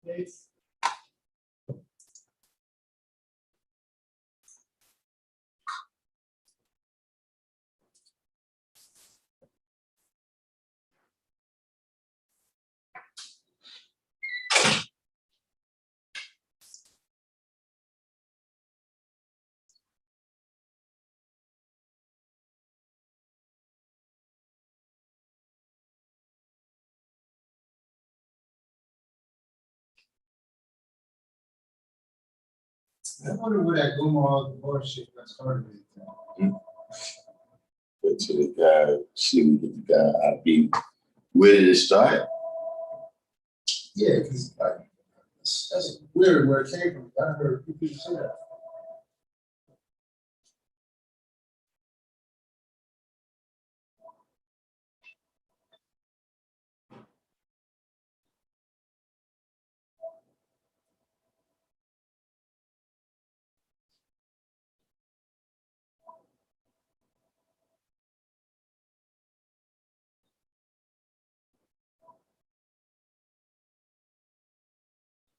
Yes. I wonder where that Guma bullshit got started. But to the guy, see, we get the guy. I be. Where did it start? Yeah, because that's weird where it came from. I heard a few people say that.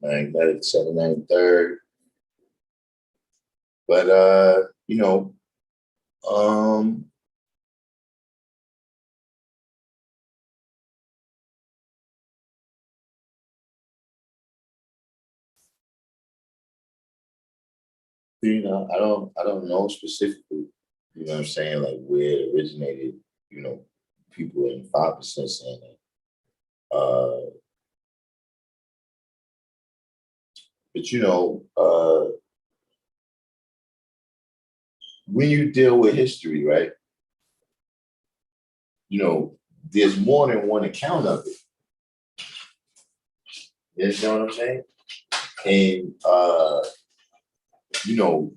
Magnetic 793rd. But you know, I don't know specifically, you know what I'm saying, like where it originated, you know, people in 5% saying that. But you know, when you deal with history, right? You know, there's more than one account of it. You understand what I'm saying? And you know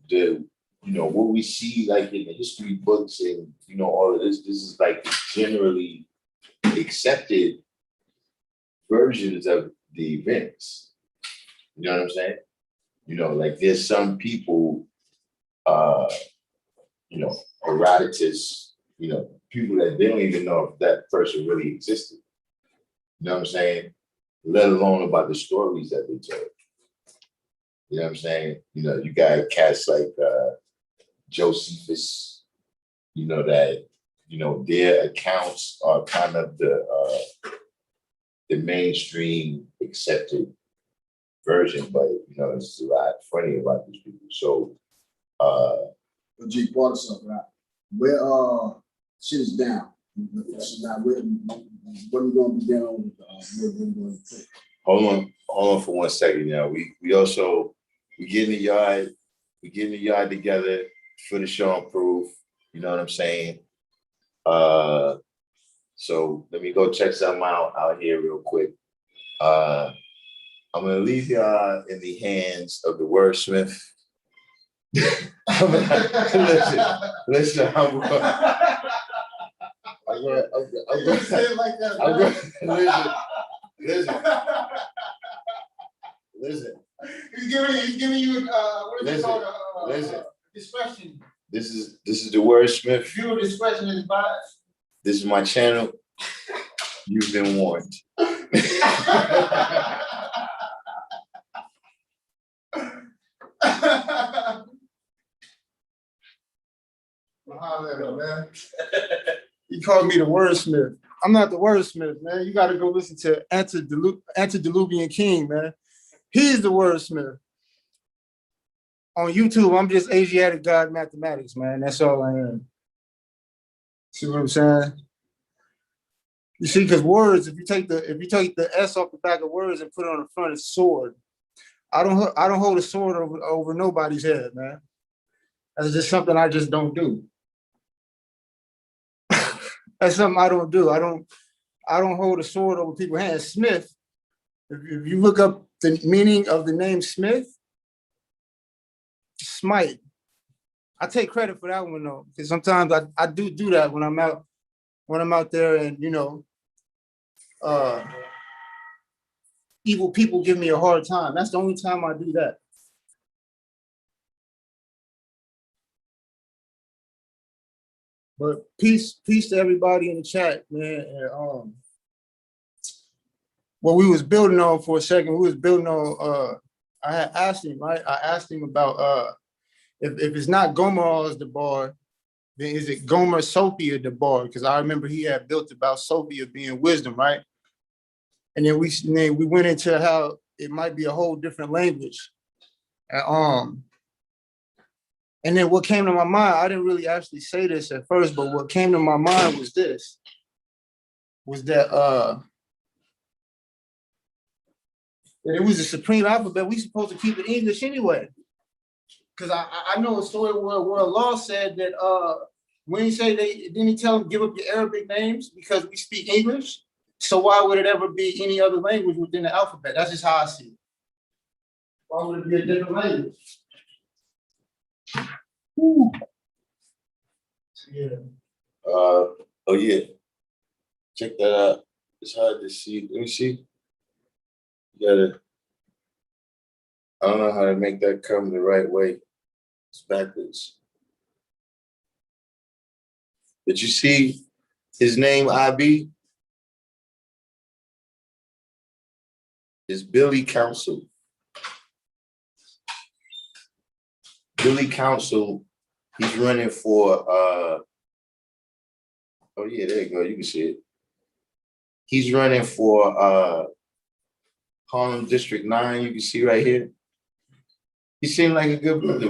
what we see like in the history books and you know all of this is like generally accepted versions of the events. You know what I'm saying? You know, like there's some people, you know, Herodotus, you know, people that they don't even know if that person really existed. You know what I'm saying? Let alone about the stories that they tell. You know what I'm saying? You know, you got cats like Josephus, you know, that, you know, their accounts are kind of the mainstream accepted version, but you know, it's a lot funny about these people. So G brought us up, right? Where shit is down. Now, what are we gonna be down with where we're going to take? hold on for 1 second now. We also we get in the yard together for the show and proof. You know what I'm saying? So let me go check something out here real quick. I'm gonna leave y'all in the hands of the wordsmith. Listen, listen. He's giving you what is it called? Listen. Discretion. This is the wordsmith. Viewer discretion is advised. This is my channel. You've been warned. Man. He called me the wordsmith. I'm not the wordsmith, man. You got to go listen to Antediluvian King, man. He's the wordsmith. On YouTube, I'm just Asiatic God Mathematics, man. That's all I am. See what I'm saying? You see, because words, if you take the S off the back of words and put it on the front, it's sword. I don't hold a sword over nobody's head, man. That's just something I just don't do. That's something I don't do. I don't hold a sword over people's hands. Smith, if you look up the meaning of the name Smith, smite. I take credit for that one though, because sometimes I do that when I'm out there and you know, evil people give me a hard time. That's the only time I do that. But peace to everybody in the chat, man. And, what we was building on for a second, we was building on, I had asked him, right? I asked him about if it's not Gomer as the bar, then is it Gomer Sophia the bar? Because I remember he had built about Sophia being wisdom, right? And then we went into how it might be a whole different language. And then what came to my mind, I didn't really actually say this at first, but what came to my mind was this, was that it was the supreme alphabet. We supposed to keep it English anyway. Because I know a story where Allah said that when he say didn't he tell them give up your Arabic names because we speak English? So why would it ever be any other language within the alphabet? That's just how I see it. Why would it be a different language? Ooh. Yeah. Oh yeah. Check that out. It's hard to see. Let me see. You gotta. I don't know how to make that come the right way. It's backwards. But you see his name, IB, is Billy Council. Billy Council, he's running for, oh yeah, there you go, you can see it. He's running for Harlem District 9, you can see right here. He seemed like a good brother.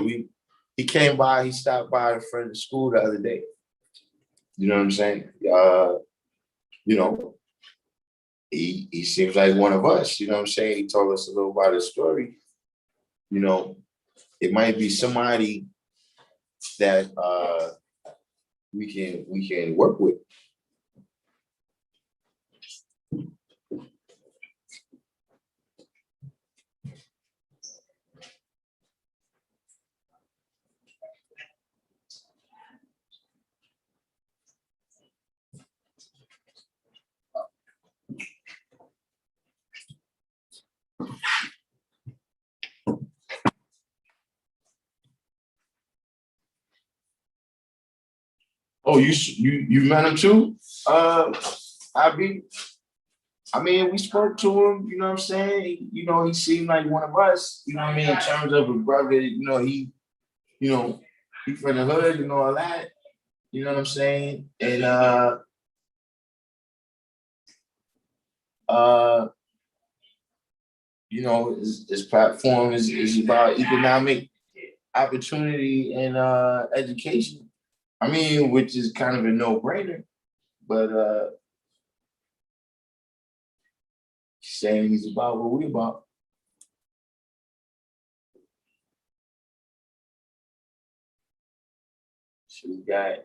He came by, he stopped by in front of the school the other day. You know what I'm saying? You know, he seems like one of us, you know what I'm saying? He told us a little about his story. You know, it might be somebody that we can work with. Oh, you met him too? IB? I mean, we spoke to him, you know what I'm saying? You know, he seemed like one of us, you know what I mean, in terms of a brother, you know, he from the hood and all that, you know what I'm saying? And you know, his platform is about economic opportunity and education. I mean, which is kind of a no-brainer, but saying he's about what we about. So we got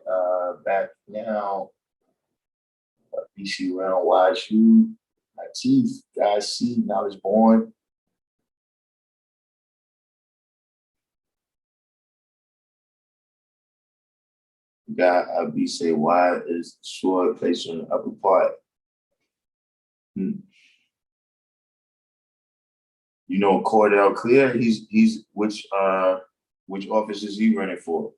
back now, BC Round YSU, Latif, guys C, now is born. We got B say why is the sword placed on the upper part? You know Cordell Clear, he's which office is he running for?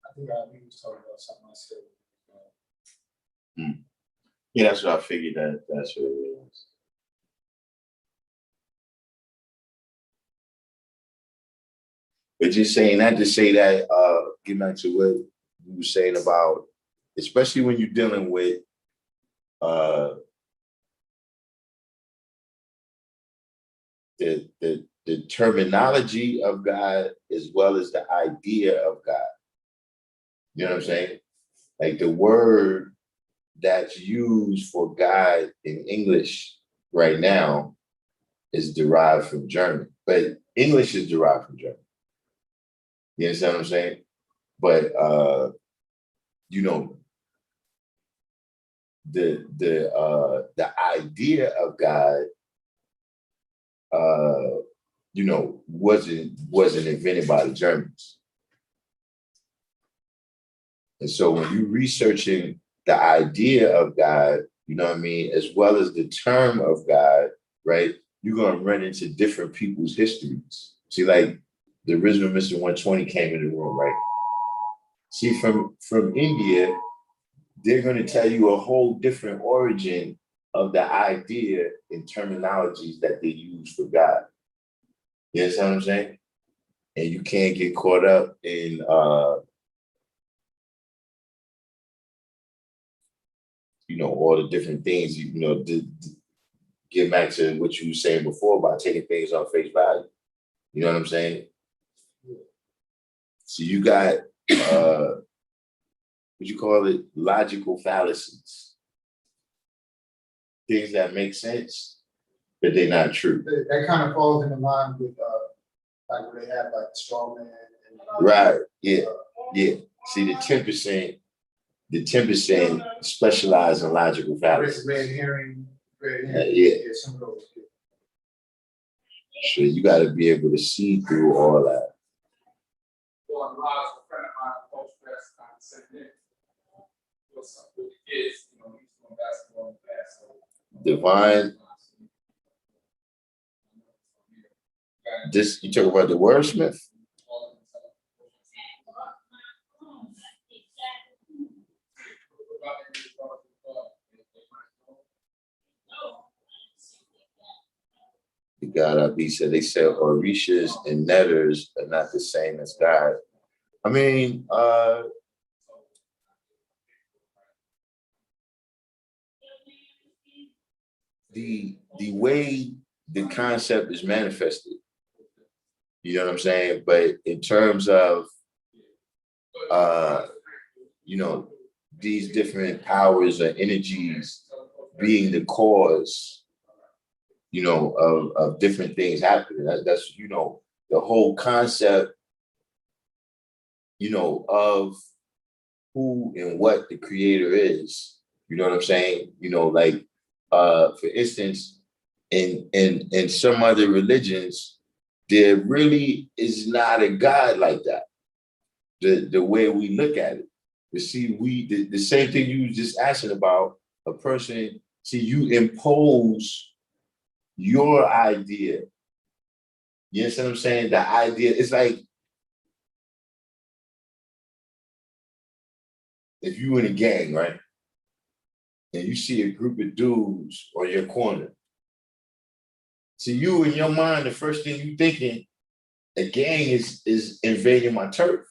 I think I was talking about something I said. Yeah, that's what I figured that's what it was. But just saying that to say that, get back to what you were saying about, especially when you're dealing with the terminology of God as well as the idea of God. You know what I'm saying? Like the word that's used for God in English right now is derived from German, but English is derived from German. You understand what I'm saying? But you know, the idea of God, you know, wasn't invented by the Germans. And so when you're researching the idea of God, you know what I mean, as well as the term of God, right? You're gonna run into different people's histories. See, like the original Mr. 120 came in the room, right? See, from India, they're going to tell you a whole different origin of the idea and terminologies that they use for God. You understand what I'm saying? And you can't get caught up in all the different things, get back to what you were saying before about taking things on face value. You know what I'm saying? So you got what you call it, logical fallacies. Things that make sense, but they're not true. That kind of falls in line with like where they have like straw man and Right. Yeah. Yeah. See, the 10% specialize in logical fallacies. red herring, Yeah. some of those. So you got to be able to see through all that. Divine. This, you talk about the wordsmith? The God Abi said, they said Orishas and Netters are not the same as God. I mean, the way the concept is manifested, you know what I'm saying? But in terms of these different powers or energies being the cause, of different things happening. That's the whole concept, of who and what the creator is. You know what I'm saying? For instance, in some other religions, there really is not a God like that. The way we look at it. You see, the same thing you was just asking about, a person, see, you impose your idea. You understand what I'm saying? The idea, it's like if you in a gang, right? And you see a group of dudes on your corner. So you in your mind, the first thing you thinking, a gang is invading my turf.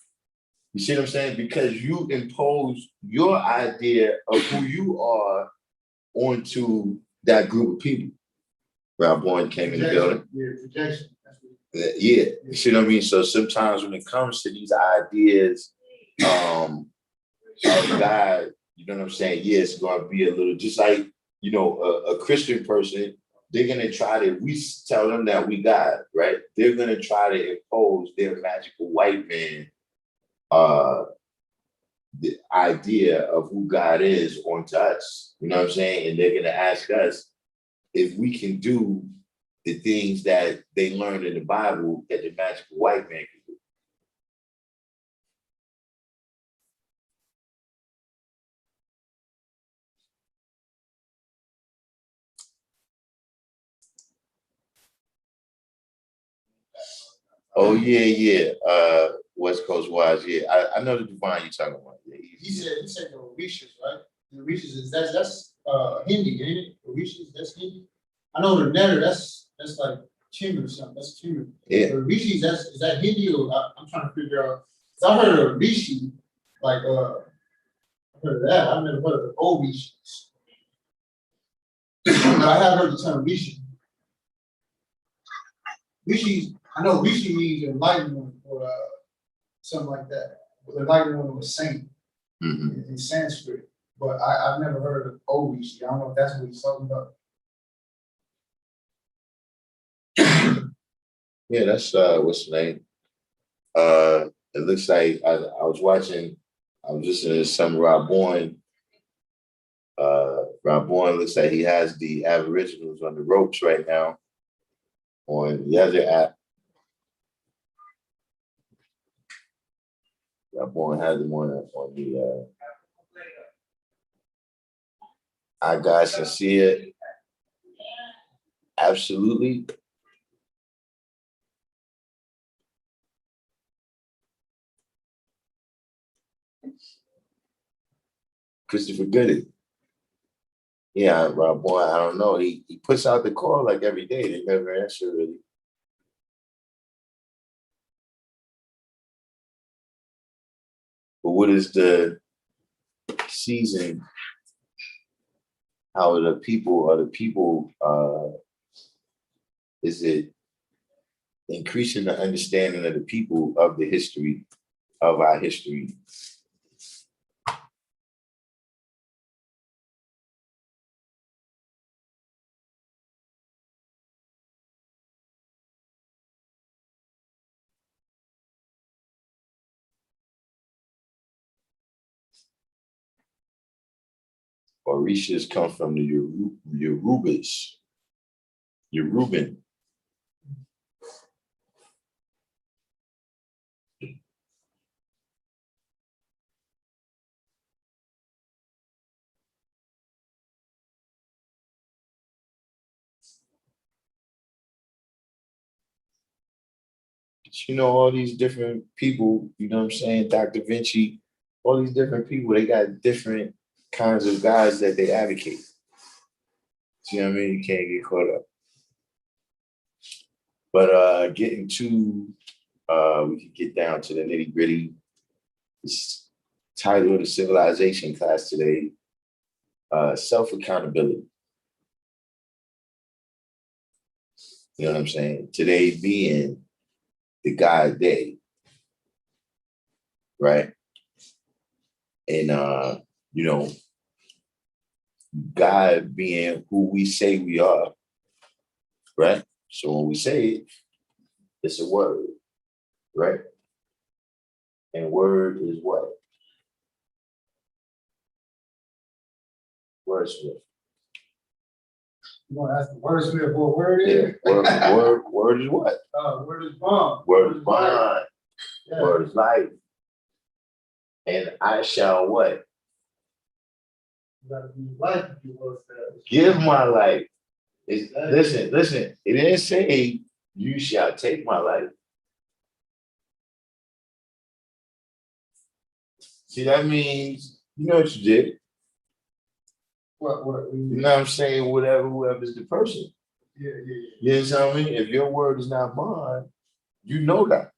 You see what I'm saying? Because you impose your idea of who you are onto that group of people. Rob Bourne came in the building. Yeah, projection. Yeah, you see what I mean? So sometimes when it comes to these ideas of God, you know what I'm saying? Yeah, it's going to be a little, just like, a Christian person, they're going to try to, we tell them that we God, right? They're going to try to impose their magical white man the idea of who God is onto us. You know what I'm saying? And they're going to ask us if we can do the things that they learned in the Bible that the magical white man can do. Oh yeah. West Coast Wise, yeah. I know the divine you're talking about. Yeah, He said the Orishas, right? The Orishas is that's Hindi, ain't it? Orishas, that's Hindi. I know the Netter, that's like Chimney or something. That's Chimney. Yeah. The Orishas, is that Hindi or I'm trying to figure out. So I heard of Rishi, like I heard of that. I've never heard of the Orishas. But I have heard the term Rishi. Rishi, I know Rishi means enlightened one or something like that. The enlightened one was saint in Sanskrit. But I've never heard of Orishi. I don't know if that's what he's talking about. Yeah, that's what's the name? It looks like I was listening to some Rob Bourne. Rob Bourne looks like he has the Aboriginals on the ropes right now on the other app. Rob Bourne has them on the I Got Sincere. Absolutely. Christopher Gooding. Yeah, Rob Boy, I don't know. He puts out the call like every day. They never answer really. But what is the season? How are the people is it increasing the understanding of the people of the history of our history? Orishas come from the Yorubas. Yoruban. You know, all these different people, you know what I'm saying? Dr. Vinci, all these different people, they got different kinds of guys that they advocate. See what I mean? You can't get caught up. But getting to we can get down to the nitty-gritty. This title of the civilization class today, self-accountability. You know what I'm saying? Today being the God day, right? And you know, God being who we say we are, right? So when we say it, it's a word, right? And word is what? Wordsmith. You want to ask the wordsmith what word is? Yeah, word is what? Word is bond. Word is bond. Yeah. Word is life. And I shall what? You gotta be life if you word says. Give my life. Listen. It didn't say you shall take my life. See, that means you know what you did. What? You know what I'm saying? Whoever's the person. Yeah. You know what I mean? If your word is not bond, you know that.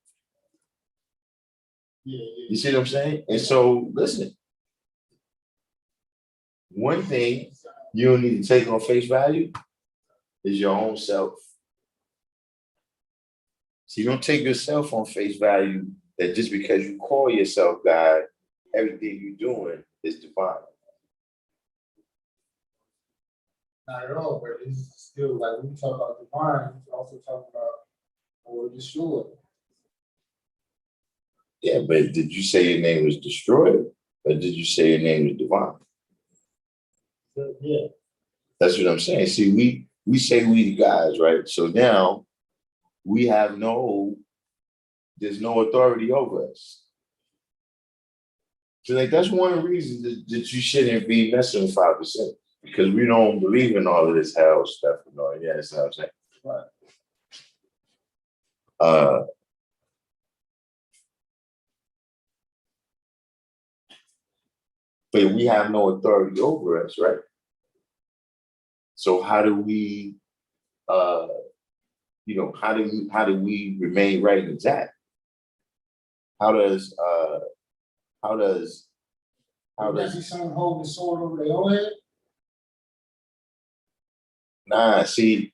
Yeah. You see what I'm saying? And so, listen. One thing you don't need to take on face value is your own self. So you don't take yourself on face value that just because you call yourself God, everything you're doing is divine. Not at all, but it's still like when you talk about divine, you also talk about or destroyed. Yeah, but did you say your name was destroyed? Or did you say your name was divine? Yeah. That's what I'm saying. See, we say we the guys, right? So now we have there's no authority over us. So like that's one reason that you shouldn't be messing with 5%. Because we don't believe in all of this hell stuff. You know, yeah, that's what I'm saying. Right. But we have no authority over us, right? So how do we how do we remain right and exact? How does see someone holding the sword over their own head? see,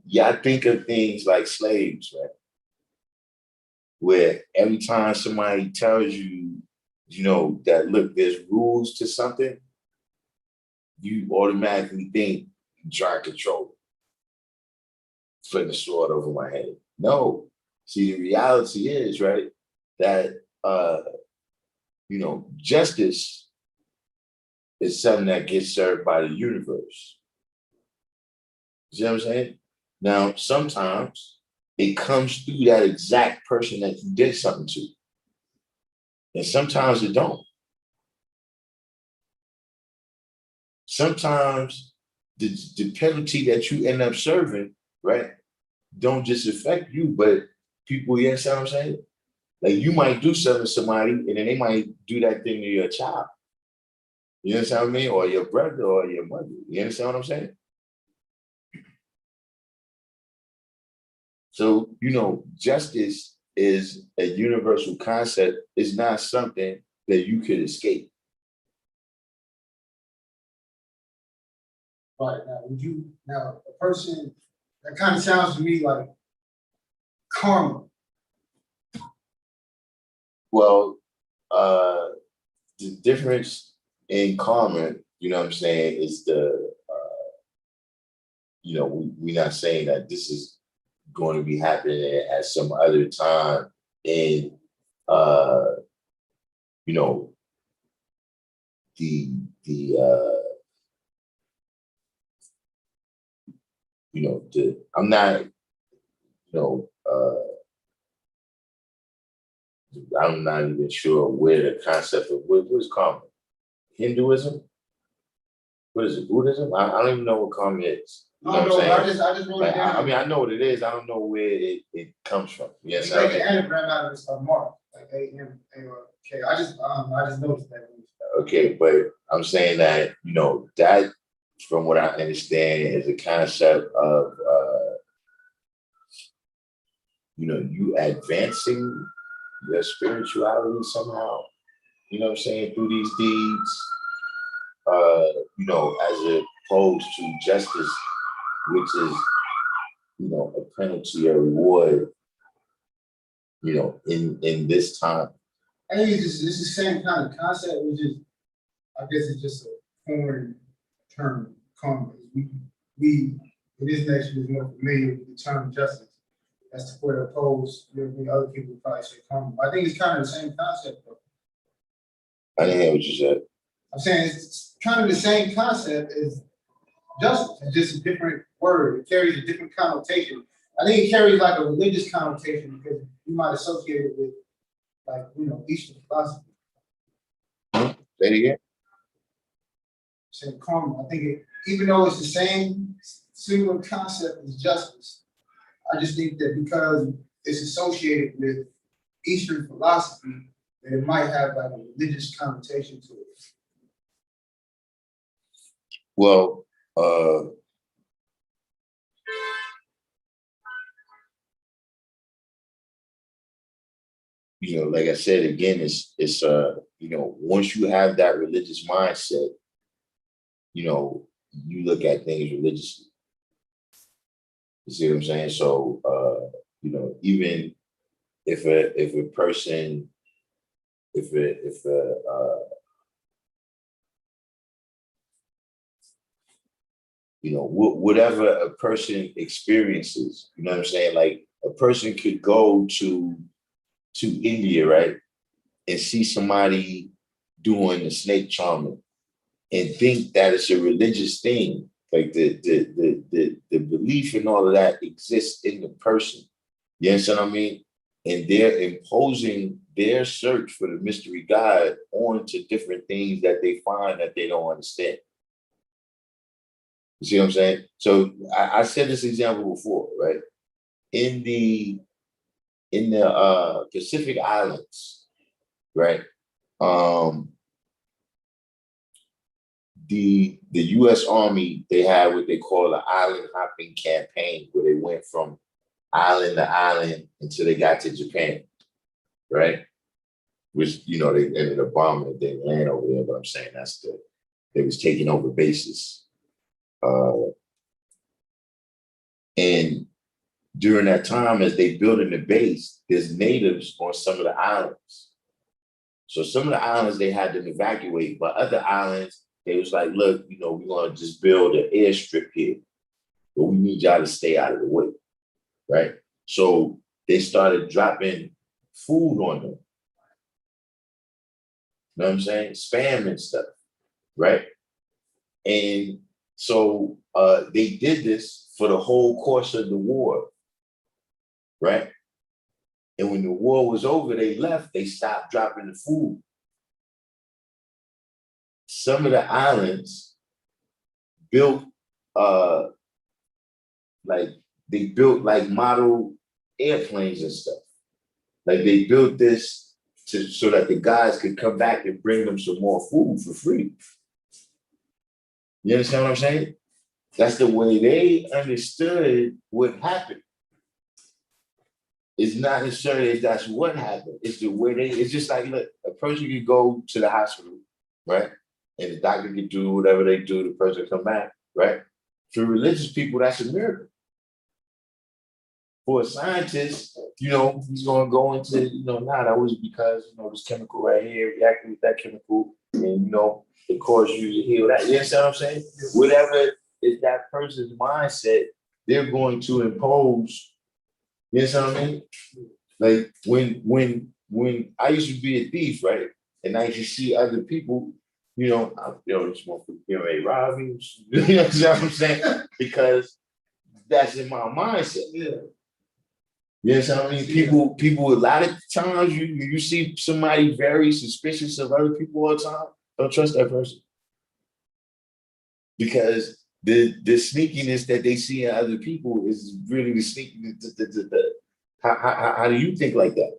yeah, I think of things like slaves, right? Where every time somebody tells you, you know, that look, there's rules to something, you automatically think try to control it, putting the sword over my head. No. See, the reality is, right, that justice is something that gets served by the universe. You see what I'm saying? Now, sometimes it comes through that exact person that you did something to. And sometimes it don't. Sometimes the penalty that you end up serving, right, don't just affect you, but people, you understand what I'm saying? Like you might do something to somebody and then they might do that thing to your child. You understand what I mean? Or your brother or your mother. You understand what I'm saying? So, justice is a universal concept. It's not something that you could escape. Right now, a person that kind of sounds to me like karma. Well, the difference in karma, you know what I'm saying, is we're not saying that this is going to be happening at some other time in, you know, I'm not, I'm not even sure where the concept of what is karma? Hinduism? What is it? Buddhism? I don't even know what karma is. You know what I'm saying? I just wrote it Like, down. I mean, I know what it is. I don't know where it comes from. Yes, It's like an anagram out of this mark, like A-M-A-R-K. I just noticed that. Okay, but I'm saying that, that from what I understand is a concept of, you advancing your spirituality somehow, you know what I'm saying, through these deeds, as opposed to justice, which is, a penalty or reward, in this time. I think it's the same kind of concept, which is, I guess it's just a foreign term, karma. We in this nation is more familiar with the term justice. That's the word opposed, other people probably say karma. I think it's kind of the same concept, though. I didn't hear what you said. I'm saying it's kind of the same concept as justice. It's just a different word. It carries a different connotation. I think it carries like a religious connotation because you might associate it with, like, Eastern philosophy. Say it again. Saying karma. I think even though it's the same similar concept as justice, I just think that because it's associated with Eastern philosophy, that it might have like a religious connotation to it. Well, like I said again, it's once you have that religious mindset, you look at things religiously. You see what I'm saying? So, even if a person, whatever a person experiences, you know what I'm saying? Like a person could go to India, right, and see somebody doing the snake charming and think that it's a religious thing. Like the belief and all of that exists in the person. You understand what I mean? And they're imposing their search for the mystery God onto different things that they find that they don't understand. You see what I'm saying? So I said this example before, right? In the Pacific Islands, right? The U.S. Army, they had what they call an island hopping campaign, where they went from island to island until they got to Japan, right? Which, they ended up bombing it, they land over there, but I'm saying they was taking over bases. And during that time, as they building the base, there's natives on some of the islands. So some of the islands they had to evacuate, but other islands, they was like, look, we're gonna just build an airstrip here, but we need y'all to stay out of the way, right? So they started dropping food on them. You know what I'm saying? Spam and stuff, right? And so they did this for the whole course of the war, right? And when the war was over, they left, they stopped dropping the food. Some of the islands built like model airplanes and stuff. Like they built this so that the guys could come back and bring them some more food for free. You understand what I'm saying? That's the way they understood what happened. It's not necessarily that's what happened. It's the way it's just like, look, a person could go to the hospital, right? And the doctor could do whatever they do, the person come back, right? For religious people, that's a miracle. For a scientist, he's going to go into, nah, that was because, this chemical right here reacted with that chemical, and, it caused you to heal that. You understand what I'm saying? Whatever is that person's mindset, they're going to impose. You understand what I mean? Like when I used to be a thief, right? And I used to see other people, just want to rob me. You know what I'm saying? Because that's in my mindset. Yeah. You know what I mean? People, a lot of times you see somebody very suspicious of other people all the time. Don't trust that person. Because the sneakiness that they see in other people is really the sneakiness. How do you think like that?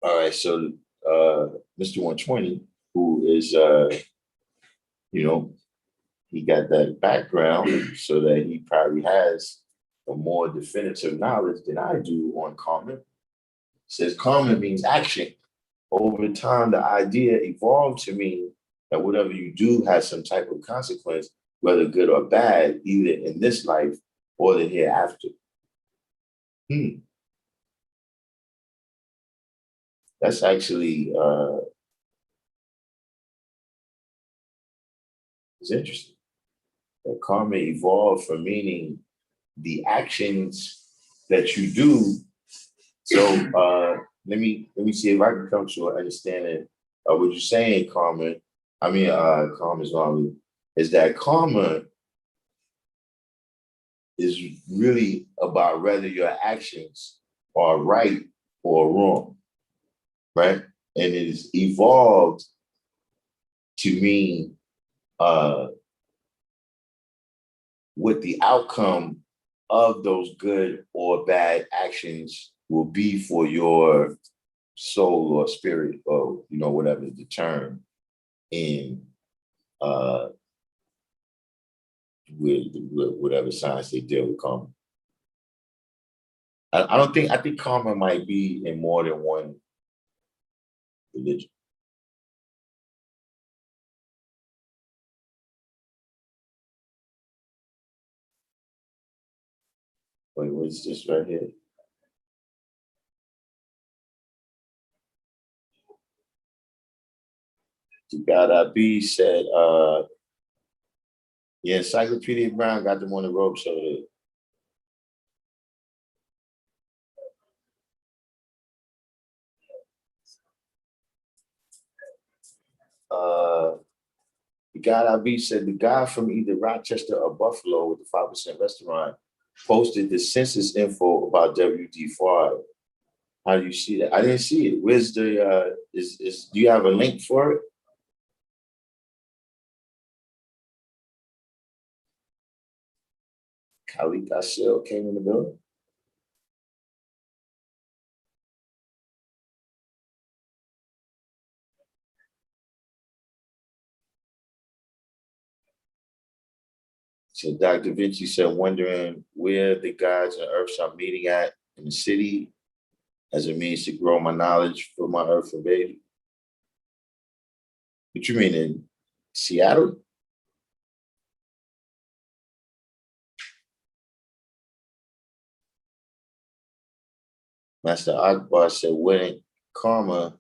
All right, so Mr. 120, who is he got that background so that he probably has a more definitive knowledge than I do on karma. Says karma means action. Over time, the idea evolved to mean that whatever you do has some type of consequence, whether good or bad, either in this life or the hereafter. That's actually it's interesting. That karma evolved from meaning the actions that you do. So let me see if I can come to an understanding of what you're saying, karma. Karma is wrong. Is that karma is really about whether your actions are right or wrong, right? And it is evolved to mean what the outcome of those good or bad actions will be for your soul or spirit, or whatever the term in with whatever science they deal with karma. I think karma might be in more than one religion. Wait, what's this right here? God B said, yeah, Encyclopedia Brown got them on the rope, so God IB said the guy from either Rochester or Buffalo with the 5% restaurant posted the census info about WD5. How do you see that? I didn't see it. Where's the do you have a link for it? Khalid Asel came in the building. So Dr. Vinci said, wondering where the gods and earths are meeting at in the city as a means to grow my knowledge for my earth and baby. What you mean, in Seattle? Master Akbar said, wouldn't karma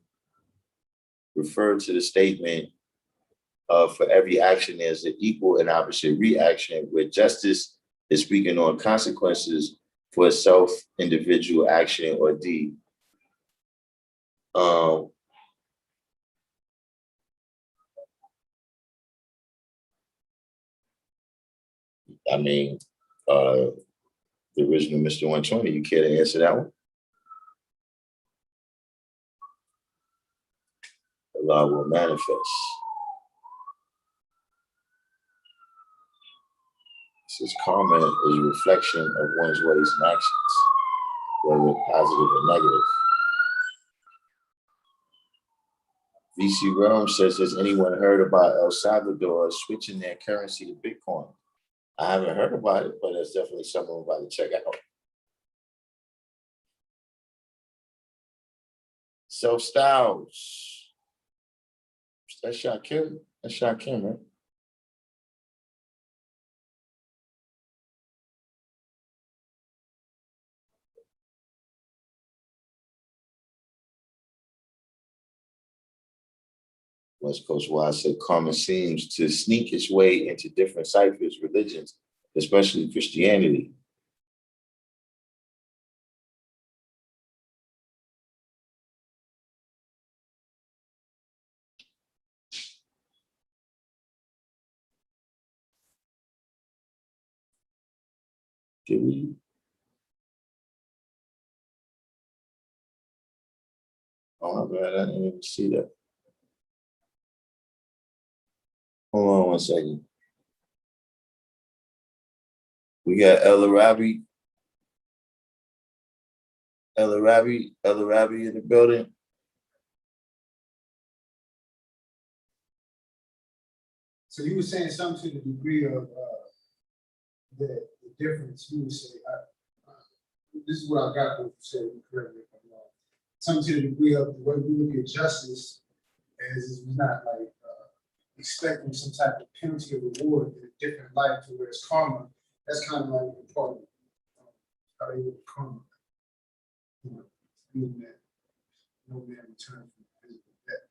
refer to the statement for every action there's an equal and opposite reaction, where justice is speaking on consequences for a self-individual action or deed? I mean, the original Mr. 120, you care to answer that one? Allah will manifest. says karma is a reflection of one's ways and actions, whether positive or negative. VC Realm says, has anyone heard about El Salvador switching their currency to Bitcoin? I haven't heard about it, but it's definitely something I'm about to check out. Self-styles. That's Shakim. That's Shakim, right? West Coast Wise said karma seems to sneak its way into different ciphers, religions, especially Christianity. Did we? Oh my bad, I didn't even see that. Hold on one second. We got El Arabi in the building. So you were saying something to the degree of the difference. You would say, this is what I got what you said. Correct me if I'm wrong. Something to the degree of the way we look at justice is we're not like expecting some type of penalty or reward in a different light to where it's karma. That's kind of like important. How they look at karma. You know, being that no man returns from physical death.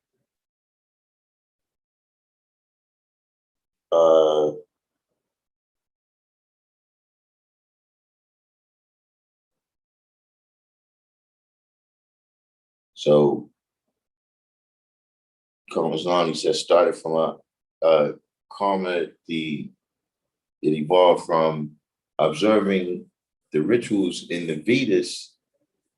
So Karma he says started from a karma, it evolved from observing the rituals in the Vedas,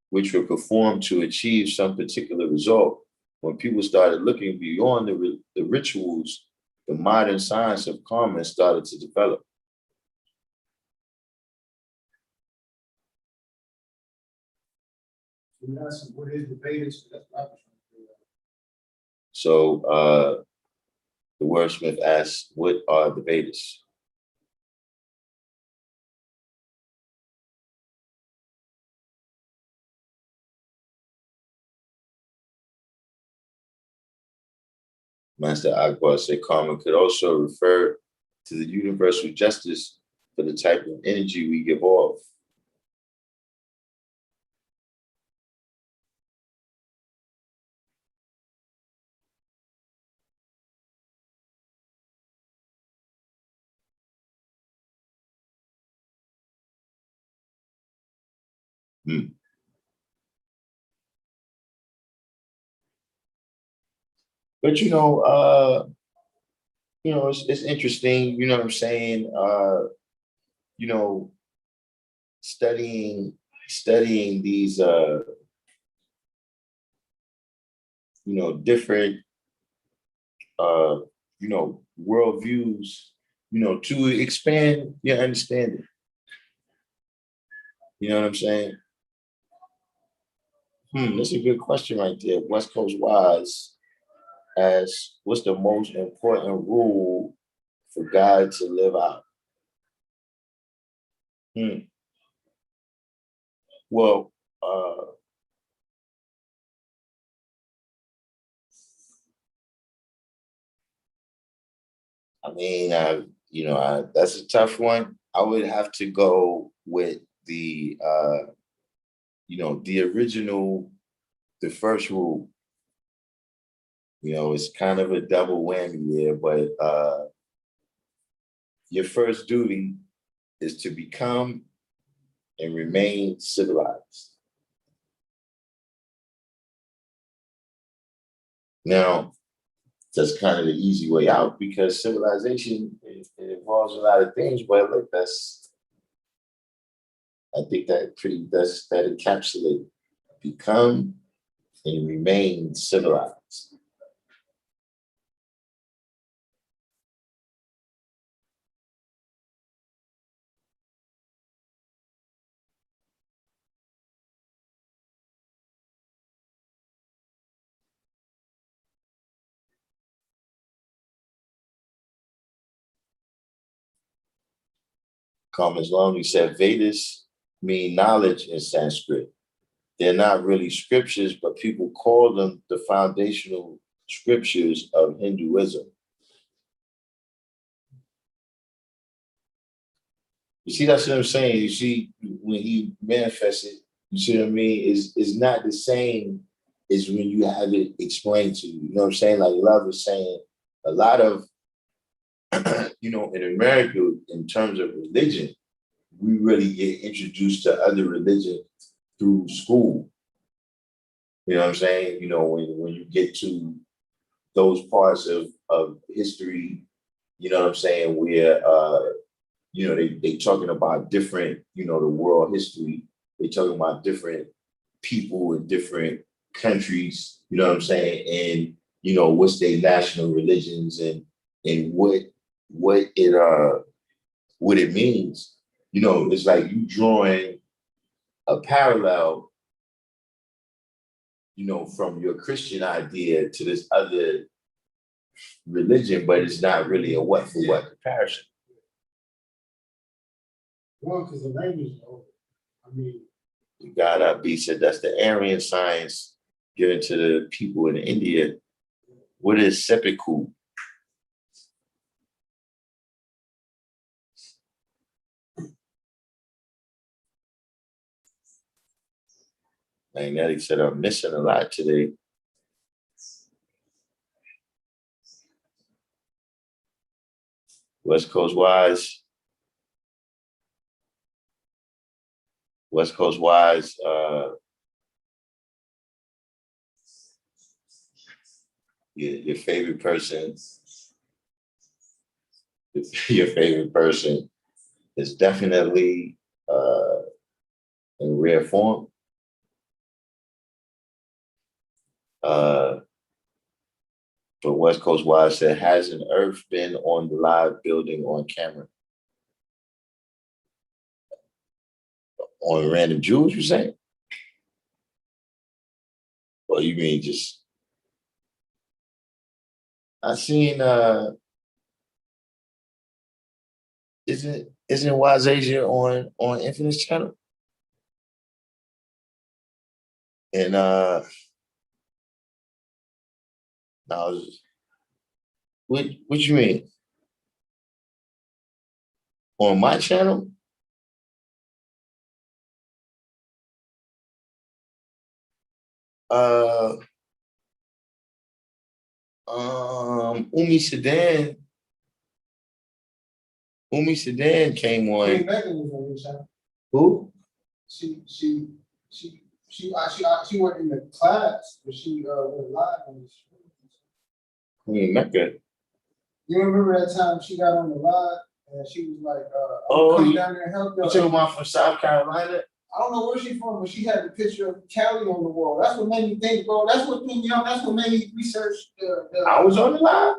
which were performed to achieve some particular result. When people started looking beyond the rituals, the modern science of karma started to develop. You ask what is the Vedas? That's what I was trying to figure out. So the wordsmith asks, what are the Vedas? Master Akbar said karma could also refer to the universal justice for the type of energy we give off. But it's interesting, you know what I'm saying? Studying these different worldviews, to expand your understanding. You know what I'm saying? That's a good question right there. West Coast Wise asks, what's the most important rule for God to live out? Well, I mean, that's a tough one. I would have to go with the original, the first rule. It's kind of a double whammy there, but your first duty is to become and remain civilized. Now, that's kind of the easy way out because civilization it involves a lot of things, but look, I think that encapsulates become and remain civilized. comments long. He said Vedas mean knowledge in Sanskrit. They're not really scriptures, but people call them the foundational scriptures of Hinduism. You see, that's what I'm saying. You see, when he manifested, you see what I mean? Is not the same as when you have it explained to you. You know what I'm saying? Like Love is saying, a lot of, in America, in terms of religion, we really get introduced to other religions through school. You know what I'm saying? When you get to those parts of history, you know what I'm saying, where they talking about different, the world history. They talking about different people in different countries, you know what I'm saying? And, what's their national religions and what it means. It's like you drawing a parallel, from your Christian idea to this other religion, but it's not really a what for what comparison. One, because the language is over. I mean, God B said that's the Aryan science given to the people in India. What is seppuku? Magnetic said I'm missing a lot today. West Coast Wise. Your favorite person. Your favorite person is definitely in rare form. But West Coast Wise said, hasn't Earth been on the live building on camera? On Random Jewels, you say? Well, you mean just I seen isn't Wise Asia on Infinite's channel? And now what you mean? On my channel? Umi Sedan came on. Queen Megan was on your channel. Who? She went in the class, but she went live on the stream. Queen Mecca. You remember that time she got on the live and she was like, come down there and help You us. talking about from South Carolina? I don't know where she's from, but she had a picture of Cali on the wall. That's what made me think, bro. That's what threw me off. That's what made me research I was on the live?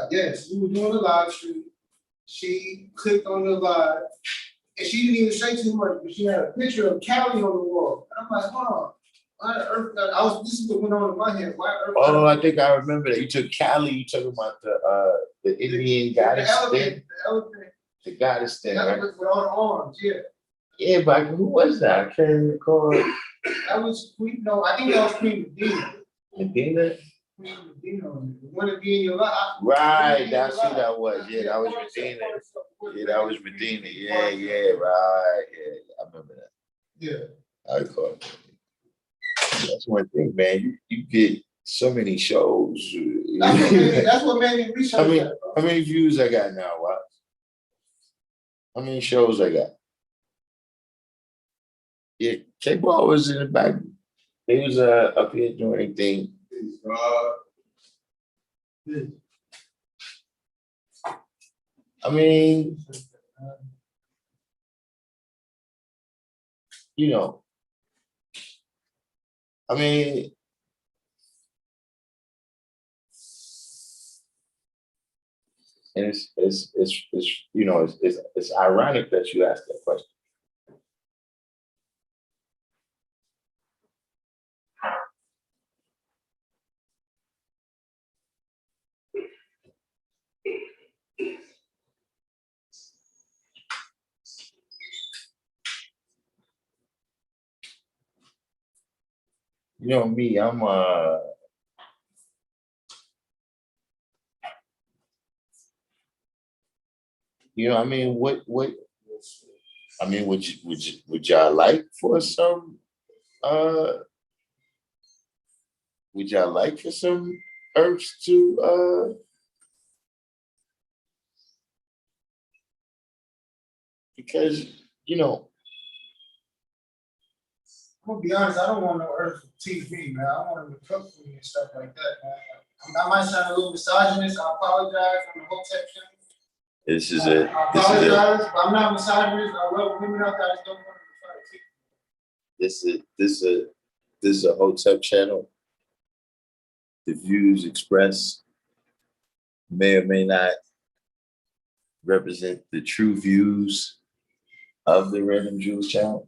yes, we were doing the live stream. She clicked on the live, and she didn't even say too much, but she had a picture of Cali on the wall. And I'm like, hold on. Why the earth? This is what went on in my head. Why earth? Oh, I think I remember that. You took Cali, you talking about the Indian goddess thing? The elephant. The goddess thing, The right? elephant with all the arms, yeah. Yeah, but who was that? I can't recall. That was Queen, no, I think that was Queen Medina. Medina? Queen Medina. Want to be in your life. Right, that's who that was. Yeah, that was Medina. Yeah, that was Medina. Yeah, right. Yeah, I remember that. Yeah. I recall. That's one thing, man. You get so many shows. That's what made me research that. How many views I got now? What? How many shows I got? Yeah, K-Ball was in the back. He was up here doing anything. I mean, I mean, and it's ironic that you asked that question. You know me, I'm you know, I mean, I mean, would y'all like for some uh would y'all like for some herbs to because you know, I'm gonna be honest, I don't want no earth TV, man. I want them to cook for me and stuff like that, man. I might sound a little misogynist. I apologize on the whole section. this is I a apologize, but I'm not misogynist. I love women out there. I just don't want them to try to take this is a Hotep channel. The views expressed may or may not represent the true views of the Random Jews channel.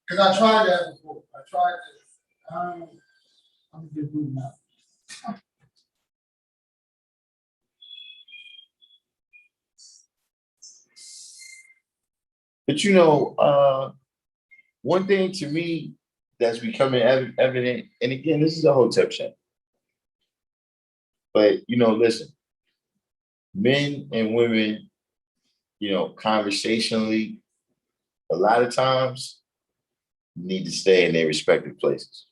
because I tried that before. I tried to. I'm just moving out. But you know, one thing to me that's becoming evident, and again, this is a Hotep channel. But you know, listen, men and women, you know, conversationally, a lot of times need to stay in their respective places.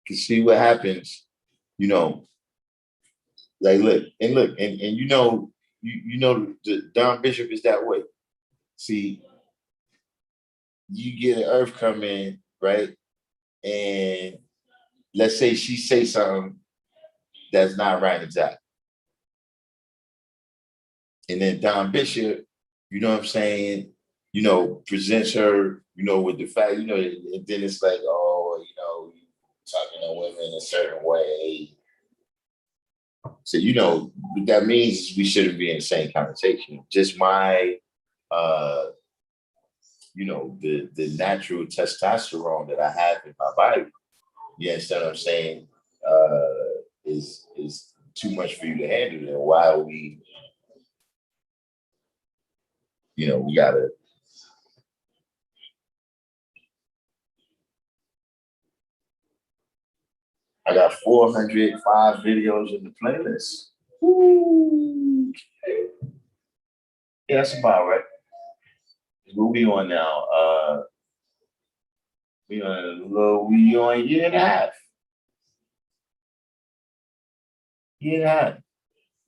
You see what happens, you know, like look, and you know, you know the Don Bishop is that way. See, you get an earth come in, right? And let's say she say something that's not right exactly. And then Don Bishop, you know what I'm saying, you know, presents her, you know, with the fact, you know, and then it's like, oh, you know, you talking to women a certain way. So, you know, what that means is we shouldn't be in the same conversation. Just my you know, the natural testosterone that I have in my body, you understand what I'm saying, is too much for you to handle. And why we, you know, we gotta. I got 405 videos in the playlist. Ooh, okay. Yeah, that's about right. What we on now? We on a year and a half. Year and a half.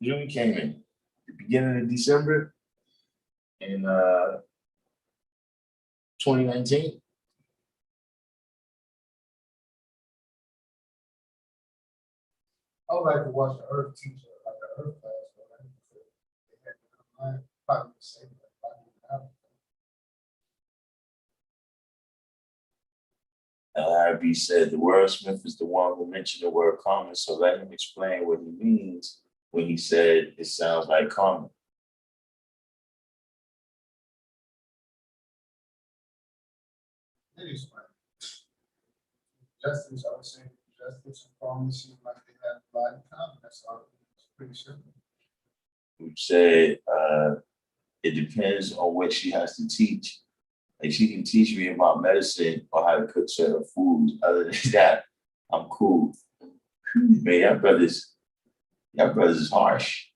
June came in the beginning of December in 2019. I would like to watch the earth teacher, like the earth class, but I think they had it online. Probably the same. LRB said the wordsmith is the one who mentioned the word common, so let him explain what he means when he said it sounds like common. It is right. Justice, I would say, justice and pharmacy, like they have a lot in common. That's all. It's pretty simple. Who said it depends on what she has to teach. Like she can teach me about medicine or how to cook certain foods. Other than that, I'm cool. Man, y'all brothers is harsh.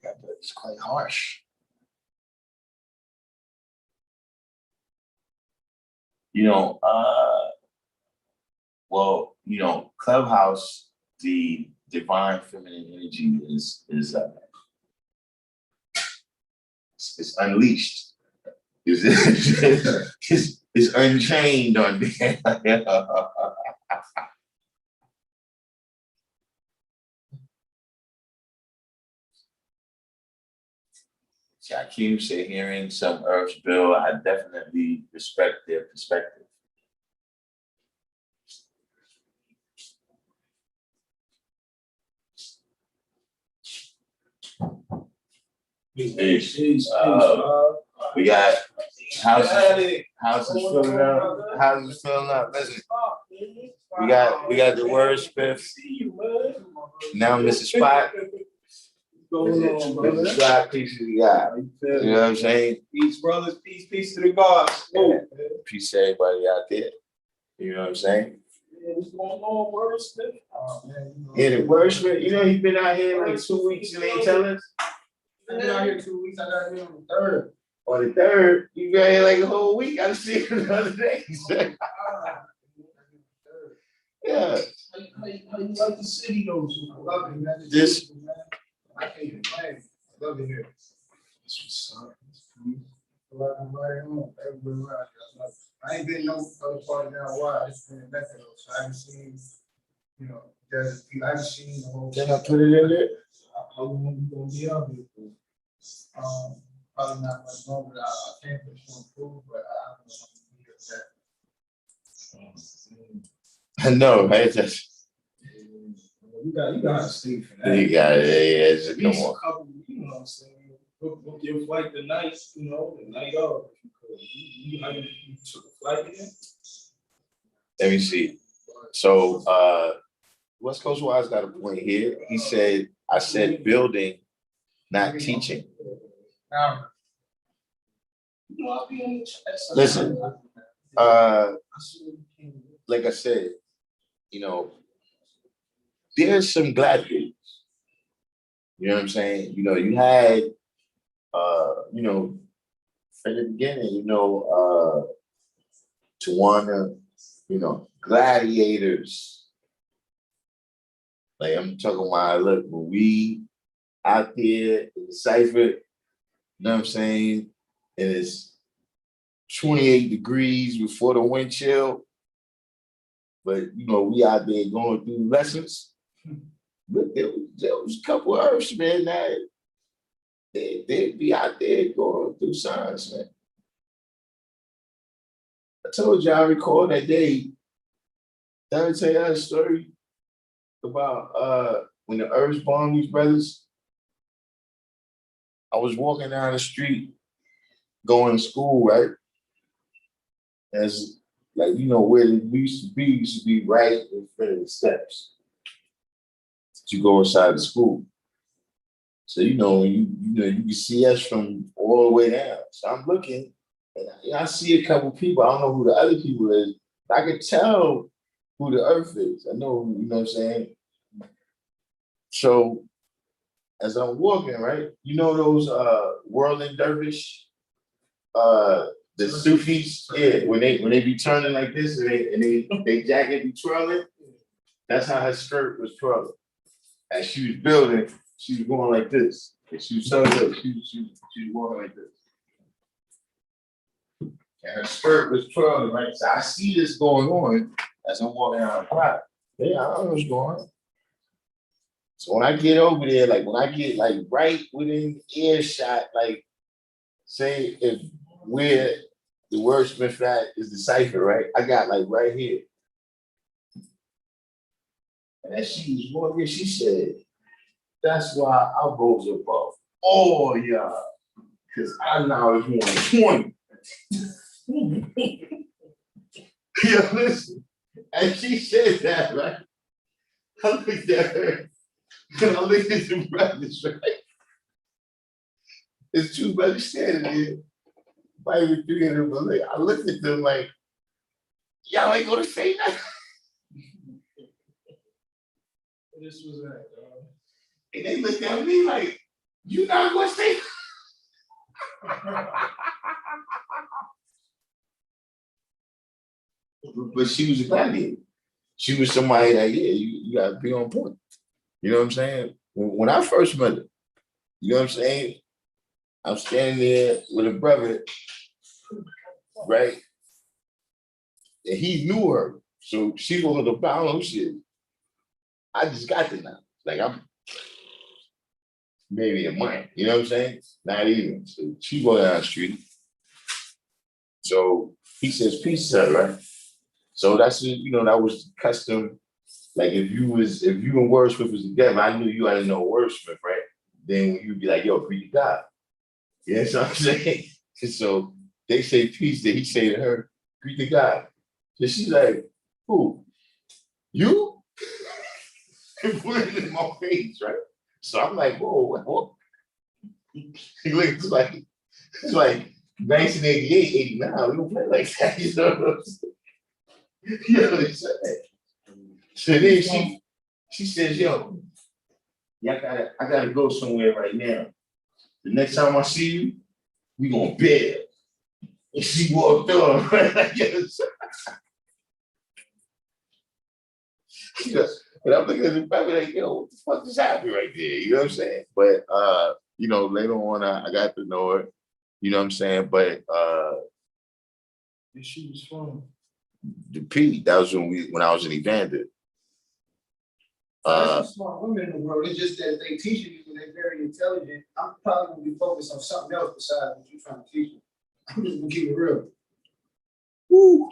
Y'all brothers is quite harsh. You know, well, you know, Clubhouse, the divine feminine energy is it's unleashed. It's unchained on there. Jakeem said, hearing some herbs bill, I definitely respect their perspective. Peace. We got houses filling up. Houses filling up. Listen, We got the wordsmith. Now Mr. Spot. Mr. Spot, peace to the guy. You know what I'm saying? Peace, brothers. Peace to the gods. Peace to everybody out there. You know what I'm saying? What's going on, wordsmith? Yeah, the wordsmith, you know, he's been out here like 2 weeks and ain't tell us. I've been out here 2 weeks. I got here on the 3rd. On the 3rd, you got here like a whole week. I see him the other day. Yeah. How you like the city, though? I love it, man. This- I can't even complain. I love it here. This was right home. Everywhere around here. I ain't been no other part of now why. It's been in Metro, so I haven't seen, you know, I haven't seen the whole. Can I put it in there? How long you gonna be out here for? Probably not much longer. I can't finish one food, but I don't know if I'm gonna be I know, right? Just, You got to stay for that. you got it. Yeah, just At come least a on. couple, you know what I'm saying? Book your flight the night, you know, the night of. If you could. You took a flight again? Let me see. So, West Coast Wise got a point here. He said, I said building, not teaching. Now, You know, I'll be on the chat. Listen, like I said, you know, there's some gladiators. You know what I'm saying? You know, you had, you know, from the beginning, you know, Tawana, you know, gladiators. Like I'm talking about, look, when we out there in the cipher, you know what I'm saying? And it's 28 degrees before the wind chill. But you know, we out there going through lessons. But there was a couple of Earthsmen that they'd be out there going through science, man. I told you I recall that day. Did I tell you that story about when the Earths bombed these brothers? I was walking down the street going to school, right? As like, you know, where it used to be right in front of the steps to go inside the school. So, you know, you can see us from all the way down. So I'm looking and I see a couple people. I don't know who the other people is. I can tell who the Earth is. I know, you know what I'm saying? So as I'm walking, right, you know those whirling dervish, the Sufis, yeah, when they be turning like this and they jacket be twirling, that's how her skirt was twirling. As she was building, she was going like this. And she was so good, she was walking like this. And her skirt was twirling, right? So I see this going on as I'm walking down the block. Yeah, I don't know what's going on. So when I get over there, like when I get like right within earshot, like say if where the wordsmith at is the cipher, right? I got like right here. And as she was walking, she said, that's why I rose above all y'all. Cause I now is 120. Yeah, listen. And she said that, right? I looked at her. And I looked at the brothers, right? There's two brothers standing there, fighting 300 bullets. I looked at them like, y'all ain't gonna say nothing. This was that, dog. And they looked at me like, you not gonna say But she was a gladiator. She was somebody that, yeah, you gotta be on point. You know what I'm saying? When I first met her, you know what I'm saying? I'm standing there with a brother, right? And he knew her. So she was the pound shit. I just got to now. Like I'm maybe a month, you know what I'm saying? Not even. So she go down the street. So he says, peace to her, right? So that's, you know, that was custom. Like if you and Wordsmith was together, I knew you, I didn't know Wordsmith, right? Then you'd be like, yo, greet to God. You know what I'm saying? And so they say peace, that he say to her, greet to God. So she's like, who? You put it in my face, right? So I'm like, whoa, what? He looks like it's like 1988, 89. We don't play like that. You know what I'm saying? You know what I'm saying? So then she says, yo, yeah, I gotta go somewhere right now. The next time I see you, we gonna bed. And she walked on, right? I guess. And I'm looking at the baby like, yo, what the fuck is happening right there? You know what I'm saying? But later on I got to know her, you know what I'm saying? But And she was from. the P, that was when I was in Evander. There's some smart women in the world. It's just that they teach you and they're very intelligent. I'm probably gonna be focused on something else besides what you're trying to teach me. I'm just gonna keep it real. Woo.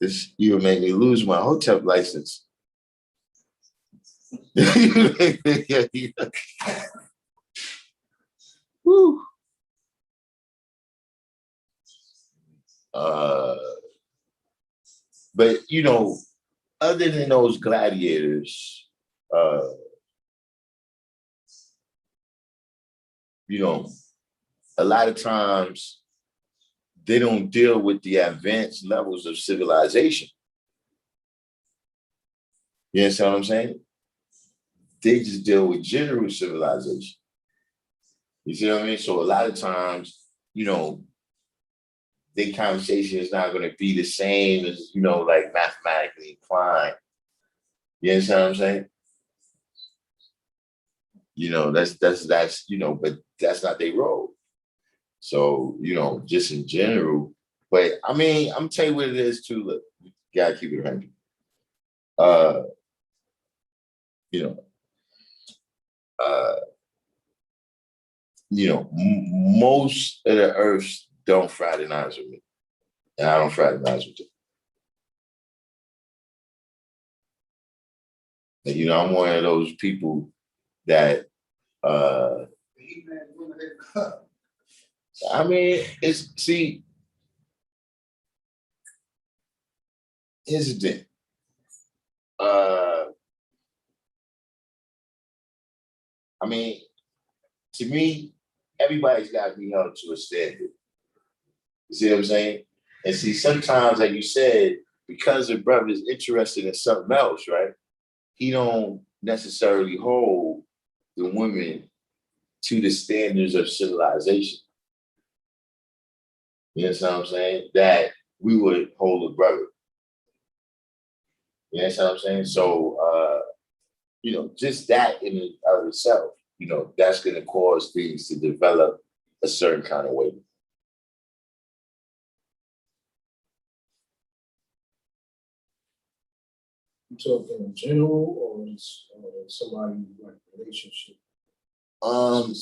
This you made me lose my hotel license. Woo. But other than those gladiators, a lot of times they don't deal with the advanced levels of civilization. You understand what I'm saying? They just deal with general civilization. You see what I mean? So a lot of times, the conversation is not going to be the same as, like mathematically inclined. You understand what I'm saying? That's but that's not their role. So, just in general, but I mean, I'm telling you what it is too. Look, you gotta keep it 100. You know, uh, most of the earths don't fraternize with me. And I don't fraternize with them. And, I'm one of those people that I mean, here's the thing. I mean, to me, everybody's got to be held to a standard. You see what I'm saying? And see, sometimes, like you said, because a brother is interested in something else, right? He don't necessarily hold the women to the standards of civilization. You know what I'm saying? That we would hold a brother. You know what I'm saying? So, just that in and of itself, that's going to cause things to develop a certain kind of way. You talking in general or somebody like relationship? Well,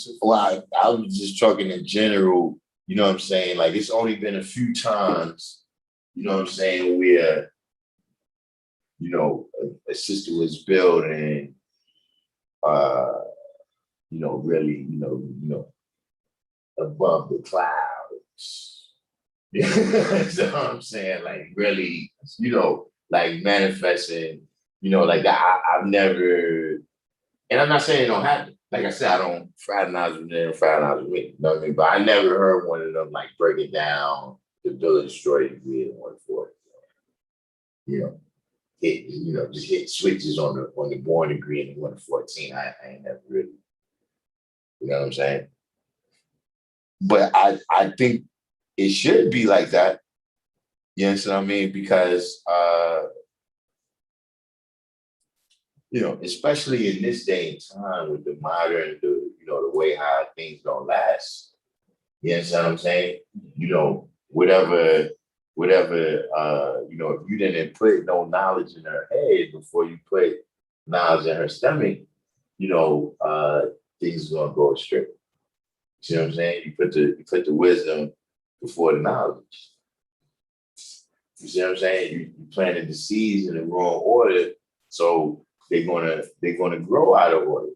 I was just talking in general, you know what I'm saying? Like, it's only been a few times, you know what I'm saying, where, a sister was built and, really, above the clouds. You know what I'm saying? Like, really, like manifesting, like that. I've never, and I'm not saying it don't happen. Like I said, I don't fraternize with them, fraternize with me. You know what I mean? But I never heard one of them like break it down, the bill destroy degree in 140. Just hit switches on the born degree in 114. I ain't never really, you know what I'm saying? But I think it should be like that. You understand what I mean? Because especially in this day and time with the modern, the way how things don't last. You understand what I'm saying? Whatever, if you didn't put no knowledge in her head before you put knowledge in her stomach, things are gonna go astray. You know what I'm saying? You put the wisdom before the knowledge. You see what I'm saying? You planted the seeds in the wrong order, so they're gonna grow out of order.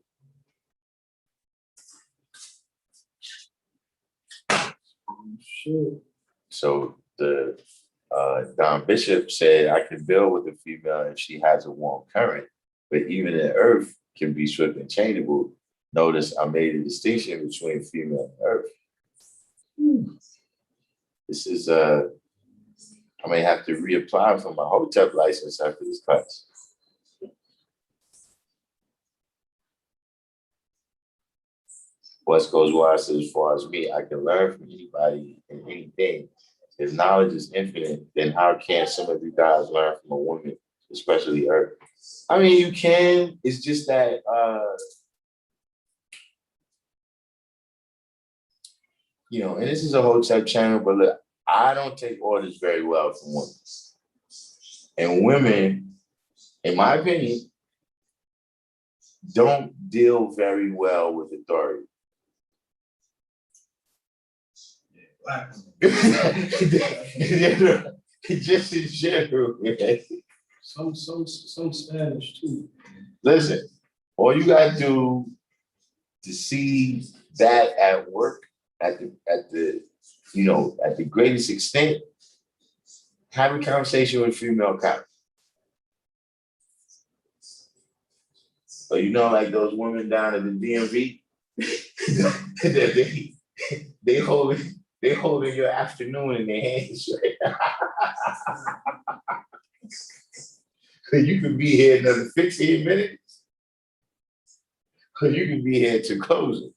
Sure. So the Don Bishop said, I can build with a female if she has a warm current, but even the earth can be swift and changeable. Notice I made a distinction between female and earth. This is I may have to reapply for my hotel license after this class. West goes wise as far as me. I can learn from anybody and anything. If knowledge is infinite, then how can some of you guys learn from a woman, especially Earth? I mean, you can. It's just that and this is a hotel channel, but look, I don't take orders very well from women. And women, in my opinion, don't deal very well with authority. Just in general, man. Some Spanish too. Listen, all you gotta do to see that at work at the greatest extent, have a conversation with a female cop. So like those women down at the DMV, they holding your afternoon in their hands, right? You can be here another 15 minutes, or you can be here to close it.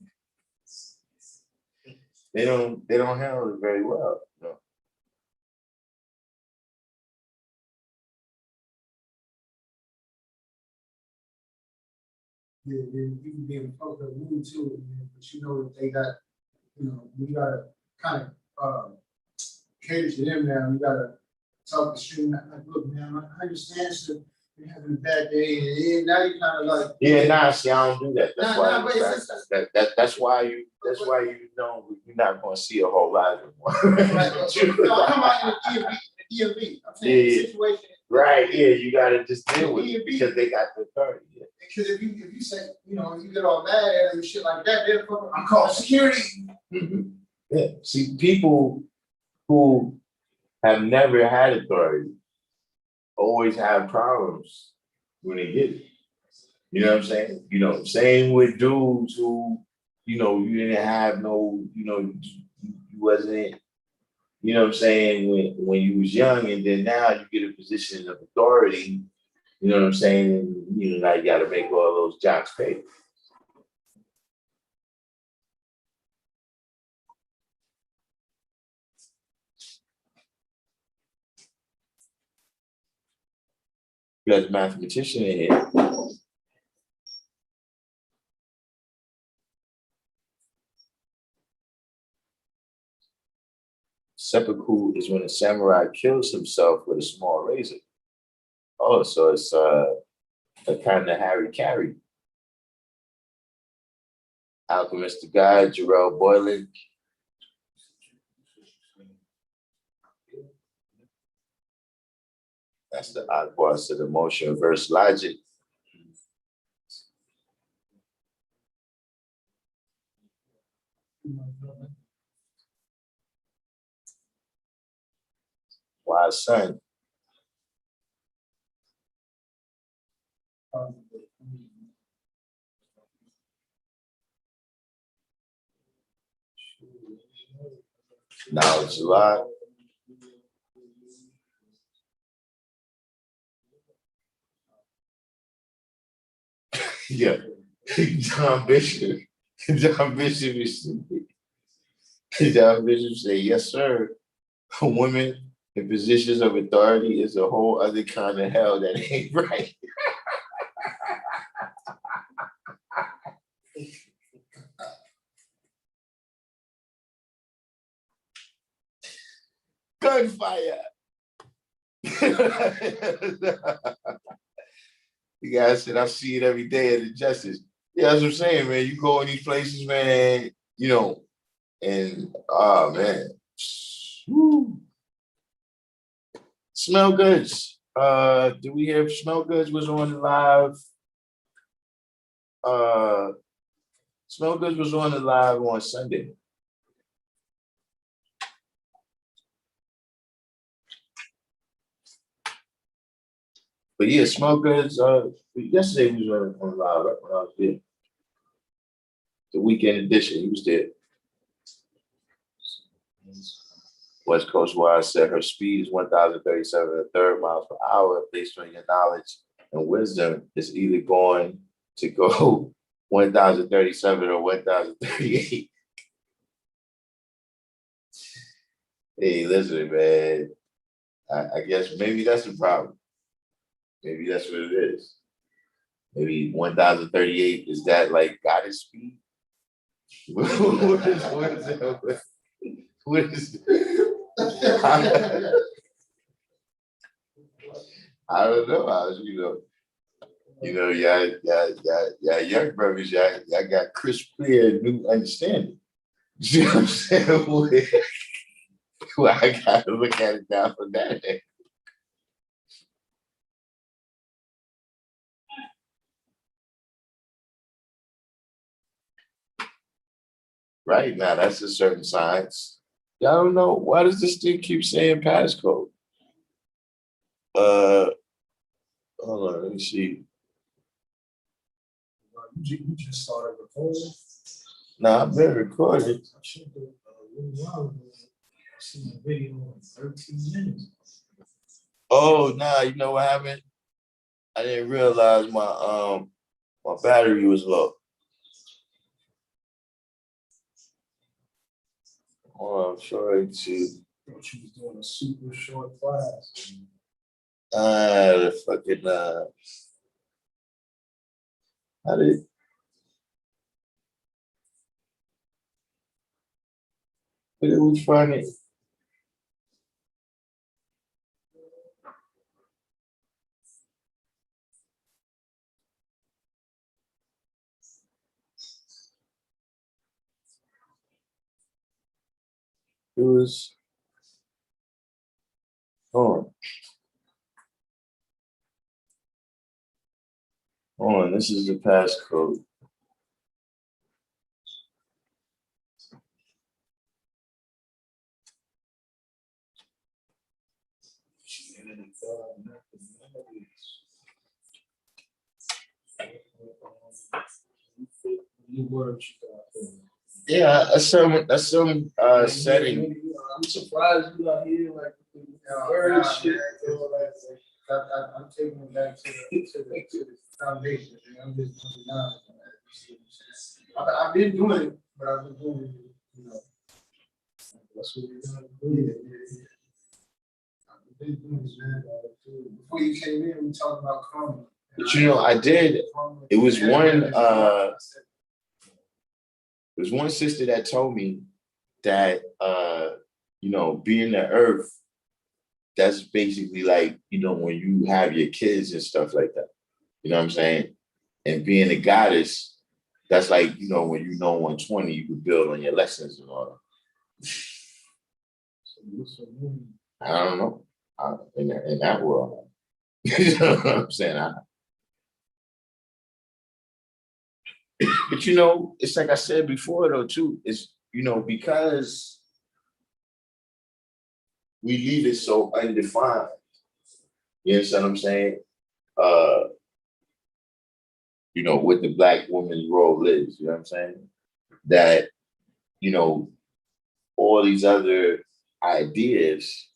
They don't handle it very well. No. Yeah, you can be in a fucked up mood too, man, but that they got, we gotta kind of cater to them now. We gotta talk to stream like, look, man, I understand so you're having a bad day, and now you kind of like, See, I don't do that. That's why you're not gonna see a whole lot of them. Come out in the DMV. I'm saying the situation. Right, you gotta just deal with it because they got the authority. Yeah. Because if you say, you get all mad and shit like that, they're fucking, I'm calling security. Yeah. See, people who have never had authority always have problems when they get it. You know what I'm saying? Same with dudes who, you didn't have no, you wasn't, you know what I'm saying, when you was young, and then now you get a position of authority, you know what I'm saying, and now you gotta make all those jocks pay. You got a mathematician in here. Seppuku is when a samurai kills himself with a small razor. Oh, so it's a kind of Harry Carey. Alchemist the Guy, Jarrell Boylan. That's the odd parts of the motion versus logic. Wise son. Knowledge a lot. Yeah. John Bishop. John Bishop say, yes, sir. Women in positions of authority is a whole other kind of hell that ain't right. Gunfire. You guys said, I see it every day at the Justice. Yeah, that's what I'm saying, man. You go in these places, man, and oh man. Woo. Smell Goods. Do we have Smell Goods was on the live? Smell Goods was on the live on Sunday. But yeah, Smell Goods, yesterday we was on live right when I was there. The weekend edition, he was there. West Coast Wise said her speed is 1,037 and a third miles per hour. Based on your knowledge and wisdom, it's either going to go 1,037 or 1,038. Hey, listen, man. I guess maybe that's the problem. Maybe that's what it is. Maybe 1,038 is that like goddess speed? what is it? What is I don't know. Yeah, young brothers, y'all got crisp, clear, new understanding. You know what I'm saying? Well, I gotta look at it now from that. Right now, that's a certain science. Y'all don't know why does this thing keep saying passcode? Uh, hold on, let me see. You just started recording. Nah, I've been recording. I should do a little while ago. I seen a video in 13 minutes. Oh, nah, you know what happened? I didn't realize my battery was low. Oh, I'm sorry to. Thought you was doing a super short class. The fucking how did where did we find it? It was hold on, this is the passcode. New words you got there. Yeah, that's some setting. I'm surprised you out here like word shit. I'm taking it back to the foundation. I'm just I've been doing it, but I've been doing it, That's what you're gonna do. I've been doing this, man. Before you came in, we talked about karma. But I did. It was one sister that told me that being the earth, that's basically like, when you have your kids and stuff like that. You know what I'm saying? And being a goddess, that's like, when 120, you could build on your lessons and all that. I don't know. In that world. You know what I'm saying? But it's like I said before though, too, it's because we leave it so undefined. You understand what I'm saying? What the Black woman's role is, you know what I'm saying? That, all these other ideas,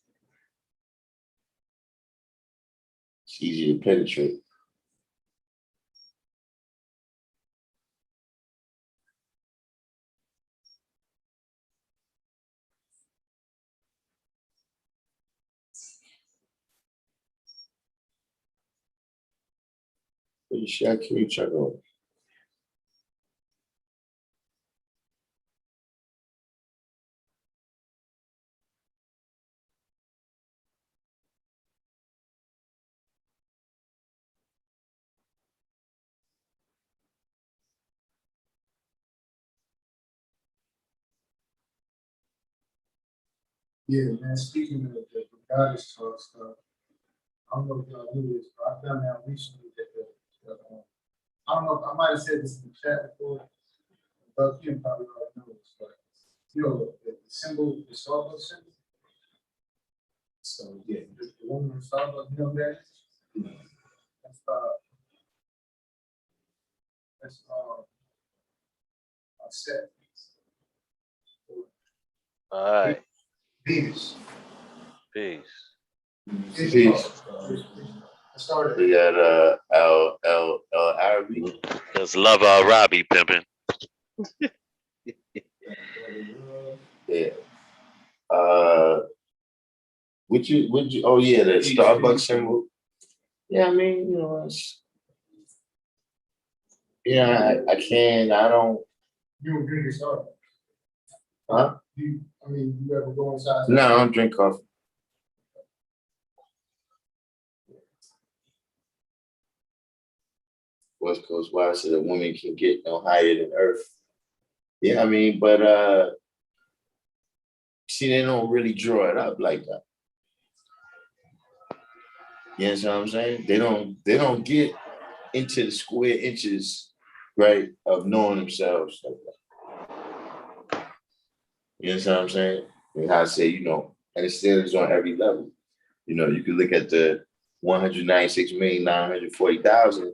it's easy to penetrate. Pretty sure I can't check on. Yeah, man. Speaking of the goddess talk stuff, I don't know if y'all knew this, but I found out recently that I don't know. I might have said this in the chat before, but you probably already know this, but the symbol, the Starbucks symbol. So yeah, the woman in Starbucks, that. That's a set. All right. Venus. Peace. Peace. I started. We got Al Arabi. That's Love Al Robbie pimping. Yeah. Would you oh yeah, the Starbucks symbol. Yeah, I mean, you know, I don't. You don't drink your Starbucks. Huh? You ever go inside? No, I don't drink coffee. West Coast why so the woman can get no higher than earth. Yeah, I mean, but see, they don't really draw it up like that. You know what I'm saying? They don't get into the square inches, right, of knowing themselves like that. You know what I'm saying? And how I say, you know, and it stands on every level. You know, you can look at the 196,940,000,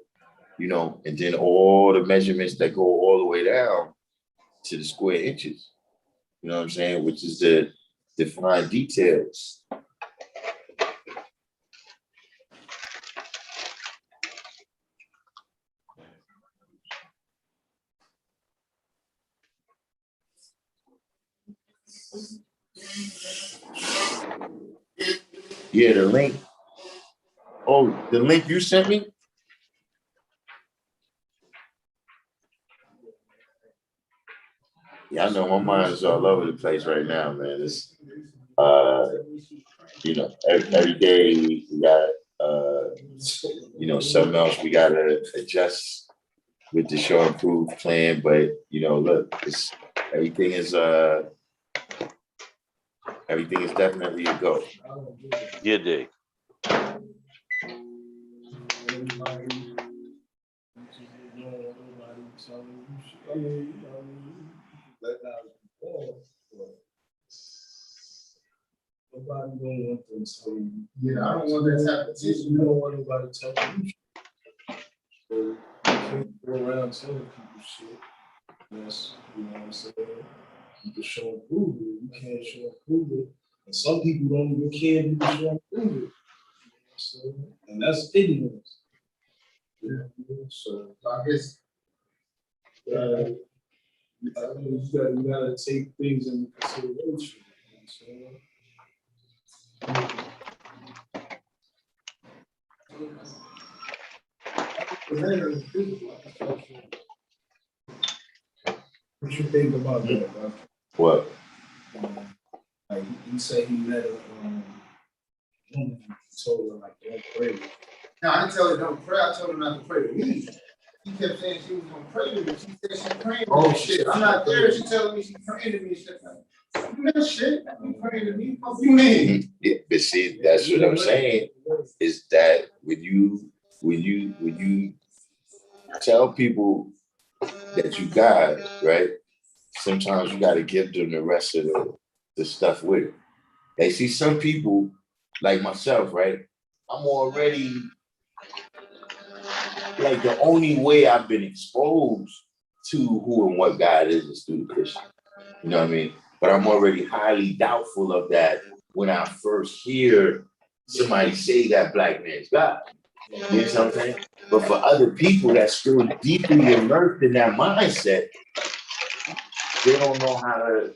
you know, and then all the measurements that go all the way down to the square inches. You know what I'm saying? Which is the defined details. Yeah, the link. Oh, the link you sent me? Yeah, I know my mind is all over the place right now, man. It's you know, every day we got you know, something else we gotta adjust with the show improved plan. But you know, look, it's everything is definitely a go. You dig. Nobody don't want them to tell you. Yeah, I don't want that type of attention. You don't want nobody telling you. So you can't go around telling people shit. That's, you know what I'm saying? You can show and prove it. You can't show and prove it. And some people don't even care if you can show and prove it. So, and that's ignorance. Yeah. So I guess you gotta take things into consideration. You know what I'm saying? What you think about that, bro? What? Like he said he met a woman who told her like don't pray. No, I didn't tell her don't pray. I told her not to pray to me. He kept saying she was gonna pray to me. She said she's praying to me. Oh shit! I'm not there. She telling me she's praying to me. Shit. You know shit. You praying to me? What you mean? Yeah, but see, that's what I'm saying. Is that when you tell people that you God, right? Sometimes you got to give them the rest of the stuff with it. They see some people like myself, right? I'm already like the only way I've been exposed to who and what God is through the Christian. You know what I mean? But I'm already highly doubtful of that when I first hear somebody say that black man's God. You know what I'm saying? But for other people that's still deeply immersed in that mindset, they don't know how to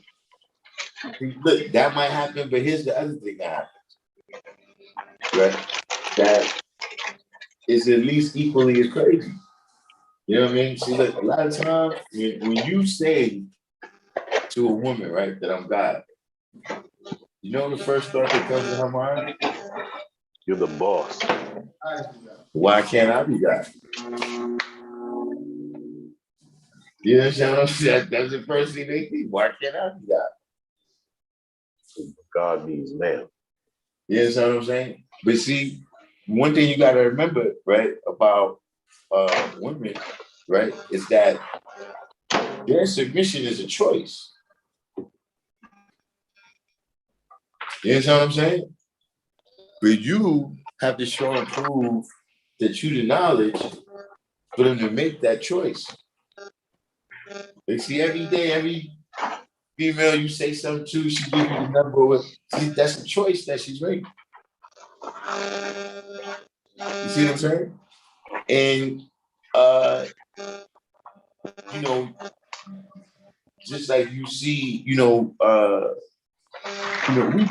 look. That might happen, but here's the other thing that happens, right? That is at least equally as crazy. You know what I mean? See, look, a lot of times when you say to a woman, right, that I'm God, you know the first thought that comes to her mind? You're the boss. Why can't I be God? You understand what I'm saying? That's the first thing they think. Why can't I be God? God means man. You understand what I'm saying? But see, one thing you got to remember, right, about women, right, is that their submission is a choice. You understand what I'm saying? But you have to show and prove the truth knowledge for them to make that choice. They see every day, every female you say something to, she give you the number with. See, that's the choice that she's making. You see what I'm saying? And you know, just like you see, we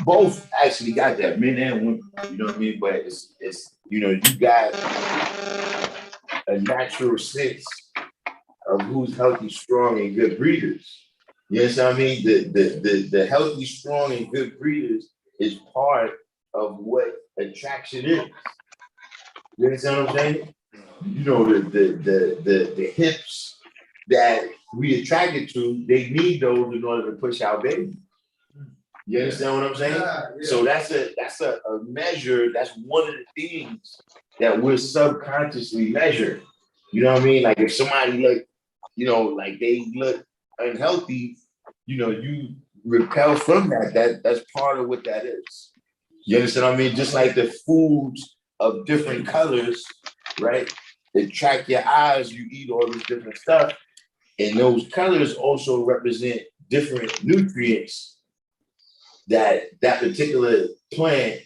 both actually got that, men and women, you know what I mean? But it's you got a natural sense of who's healthy, strong, and good breeders. You understand what I mean? The healthy, strong, and good breeders is part of what attraction is. You understand what I'm saying? You know, the hips that we attracted to, they need those in order to push out baby. You understand what I'm saying? Yeah. So that's a measure. That's one of the things that we're subconsciously measuring. You know what I mean? Like if somebody look, like they look unhealthy, you repel from that. That's part of what that is. You understand what I mean? Just like the foods of different colors, right? They track your eyes, you eat all this different stuff. And those colors also represent different nutrients that particular plant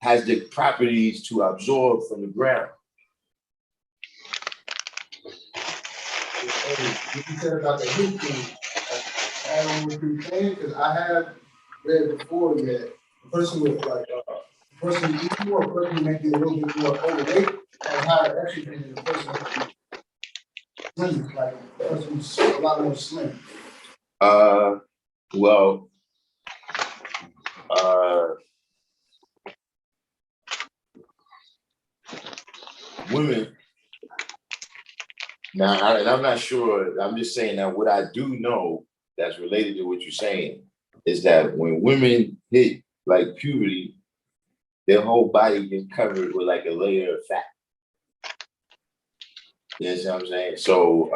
has the properties to absorb from the ground. You said about the hip thing. I don't know what you're saying, because I have read before that the person with the person who eats more, a person who may be a little bit more overweight has higher estrogen than the person who slim, like the person who's a lot more slim. Well, women. Now, and I'm not sure. I'm just saying that what I do know that's related to what you're saying is that when women hit like puberty, their whole body gets covered with like a layer of fat. You know what I'm saying? So,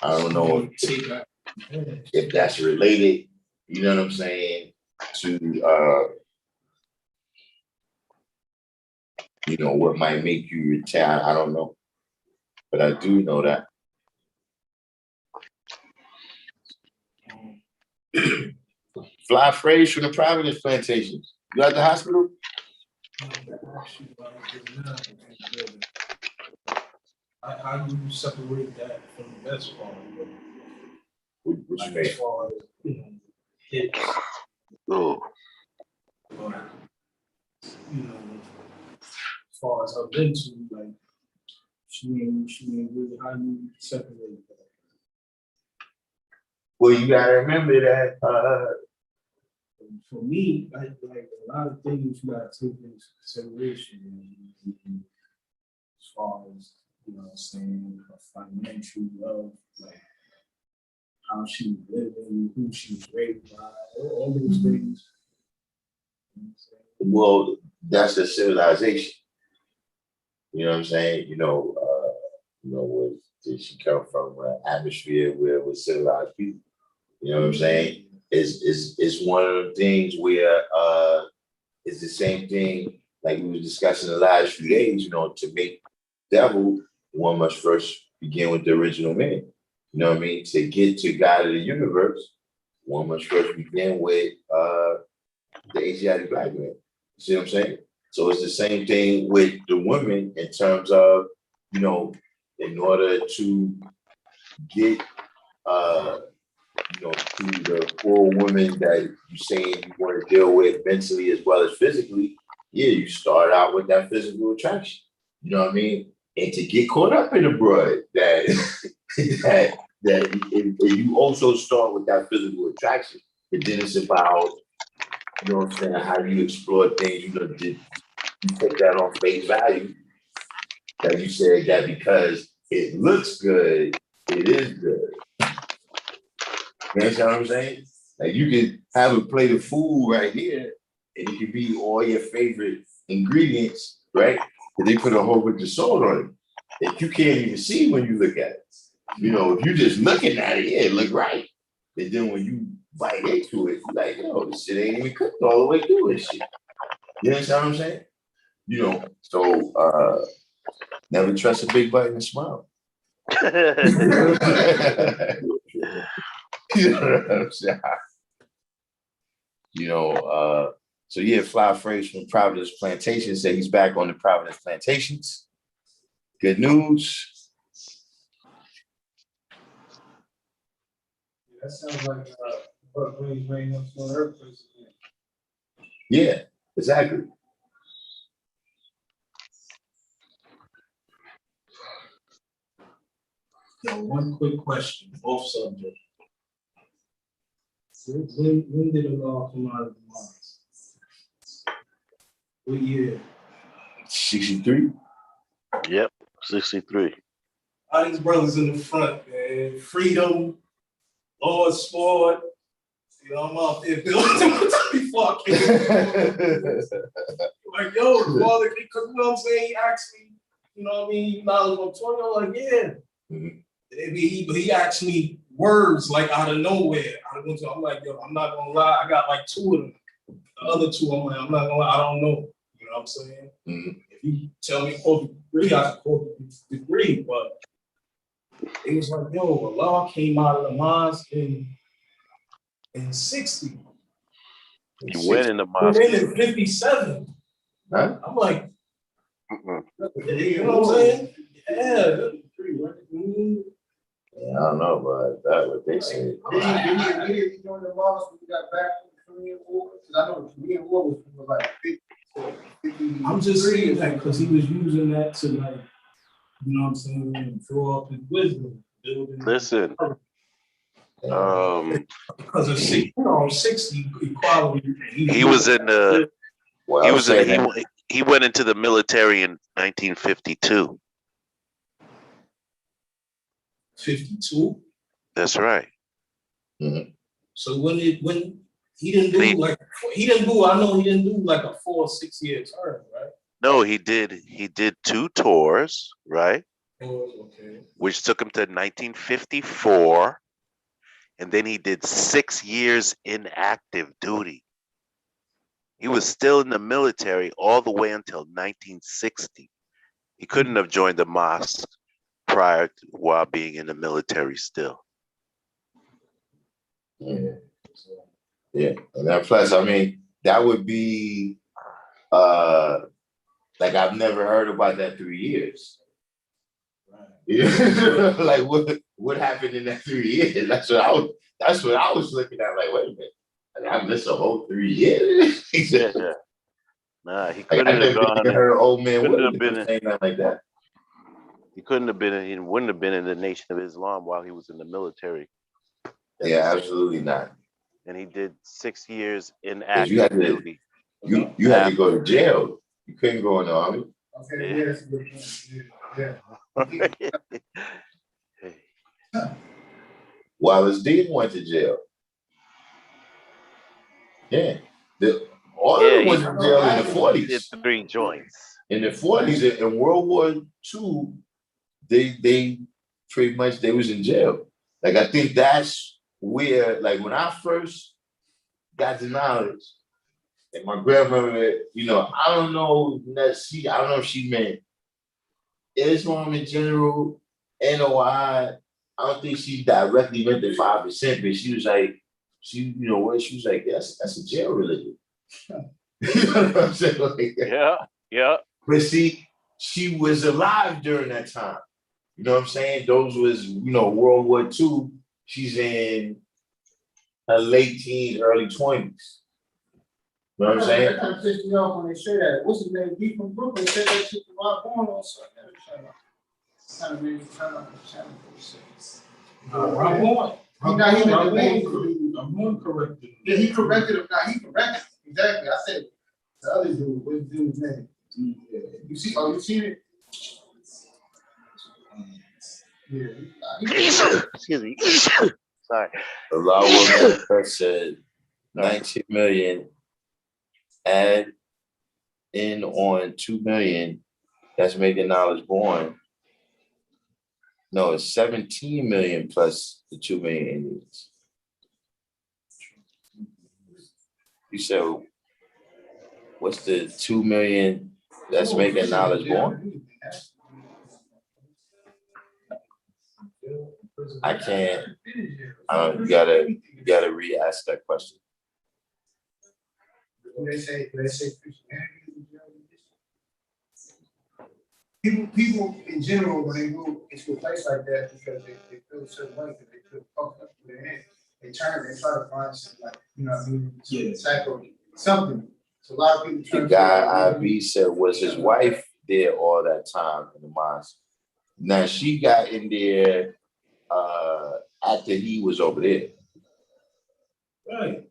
I don't know if that's related. You know what I'm saying? To what might make you retire. I don't know, but I do know that. Fly phrase from the Providence plantations. You at the hospital? How do you separate that from the best part? What you Like mean? as far as hips, Oh, or as far as her mental, like she ain't really how you separate that. Well, you gotta remember that. For me, like a lot of things you gotta take into consideration as far as what I'm saying, her financial wealth, like how she was living, who she was raised by, all those things. Well, that's a civilization. You know what I'm saying? Where did she come from? An atmosphere where we're civilized people. You know what I'm saying? It's one of the things where it's the same thing like we were discussing the last few days. To make devil, one must first begin with the original man. You know what I mean? To get to God of the universe, one must first begin with the Asiatic black man. You see what I'm saying? So it's the same thing with the women in terms of, in order to get to the poor woman that you're saying you want to deal with mentally as well as physically, yeah, you start out with that physical attraction. You know what I mean? And to get caught up in the broad, that you also start with that physical attraction. But then it's about, how do you explore things? You take that on face value. That you said that because it looks good, it is good. You understand what I'm saying? Like you can have a plate of food right here, and it can be all your favorite ingredients, right? But they put a whole bunch of salt on it that you can't even see when you look at it. If you're just looking at it, yeah, it look right. But then when you bite into it, you're like, yo, this shit ain't even cooked all the way through and shit. You understand what I'm saying? You know, so never trust a big butt and smile. You know what I'm saying? You know, so yeah, Fly Phrase from Providence Plantation said he's back on the Providence Plantations. Good news. That sounds like what brings rain up on Earth. Yeah, exactly. Yo, one quick question, off subject. When did the law come out of the Mars? What year? 63. Yep, 63. All these brothers in the front, man. Freedom, Lord Sport. You know, I'm out there building before I came. Like, yo, the father, because you know what I'm saying? He asked me, you know what I mean, you knowledge on 20. I'm like, yeah. Mhm. But he asked me words like out of nowhere. I'm like, yo, I'm not gonna lie, I got like two of them. The other two, I'm like, I'm not gonna lie, I don't know. You know what I'm saying? Mhm. If you tell me quote the degree, I can quote the degree, but it was like, yo, Allah came out of the mosque in 60. He went in the Went mosque. in 57. Huh? I'm like, Mm-mm. you know what I'm saying? Yeah. Yeah, I don't know about that, what they say. Did he immediately join the loss when he got back from the Korean War? Because I know the Korean War was like 50. I'm just saying that because he was using that to, like, you know what I'm saying, draw up his wisdom. Listen, Because of 60 equality. he was in the. Well, He I was was in. saying He went into the military in 1952. 52. That's right. So when he didn't do I know he didn't do like a 4 or 6 year term, right? No, he did. He did 2 tours, right? Oh, okay. Which took him to 1954, and then he did 6 years in active duty. He was still in the military all the way until 1960. He couldn't have joined the mosque prior to, while being in the military still. yeah. Yeah. And then plus, I mean, that would be like I've never heard about that 3 years. Yeah. Like what happened in that 3 years? That's what I was looking at. Like, wait a minute. Like, I missed a whole 3 years. Yeah. Nah, he Like, couldn't I have never gone. even heard old man Couldn't have Williams been. saying that like that. He couldn't have been. He wouldn't have been in the Nation of Islam while he was in the military. Yeah, absolutely not. And he did 6 years in Because you had active to duty. you had to go to jail. You couldn't go in the army. Okay, yeah, that's a good point. Yeah. Wallace Dean went to jail. Yeah. All of Yeah, them went to jail in the he did 40s. 3 joints. In the 40s, in World War II, they pretty much they was in jail. Like I think that's where, like when I first got the knowledge, and my grandmother, you know, I don't know if she meant Islam in general, NOI. I don't think she directly meant the 5%, but she was like, she was like, that's a jail religion. You know what I'm saying? Like, Yeah. but see, she was alive during that time. You know what I'm saying? Those was, World War II. She's in her late teens, early 20s. You know what I'm saying? That kind of pissed me off when they say that. What's his name? He from Brooklyn said that shit to my born on Sunday. Kind of made me turn on the channel for 6. I'm going corrected. Yeah, he corrected him. Now he corrected him. Exactly. I said the other dude, what's the dude's name? Yeah. You seen it? Yeah. Excuse me. Sorry. Allah said 19 million, add in on 2 million, that's making knowledge born. No, it's 17 million plus the 2 million Indians. You said, what's the 2 million that's making knowledge born. I can't. You gotta re-ask that question. They say Christianity is people in general, when they go into a place like that, because they feel a certain way, because they feel puffed up to their head, they try to find something like, you know what I mean? Yeah. Type of something. So a lot of people The guy IB said was his wife there all that time in the mosque. Now she got in there after he was over there. Right.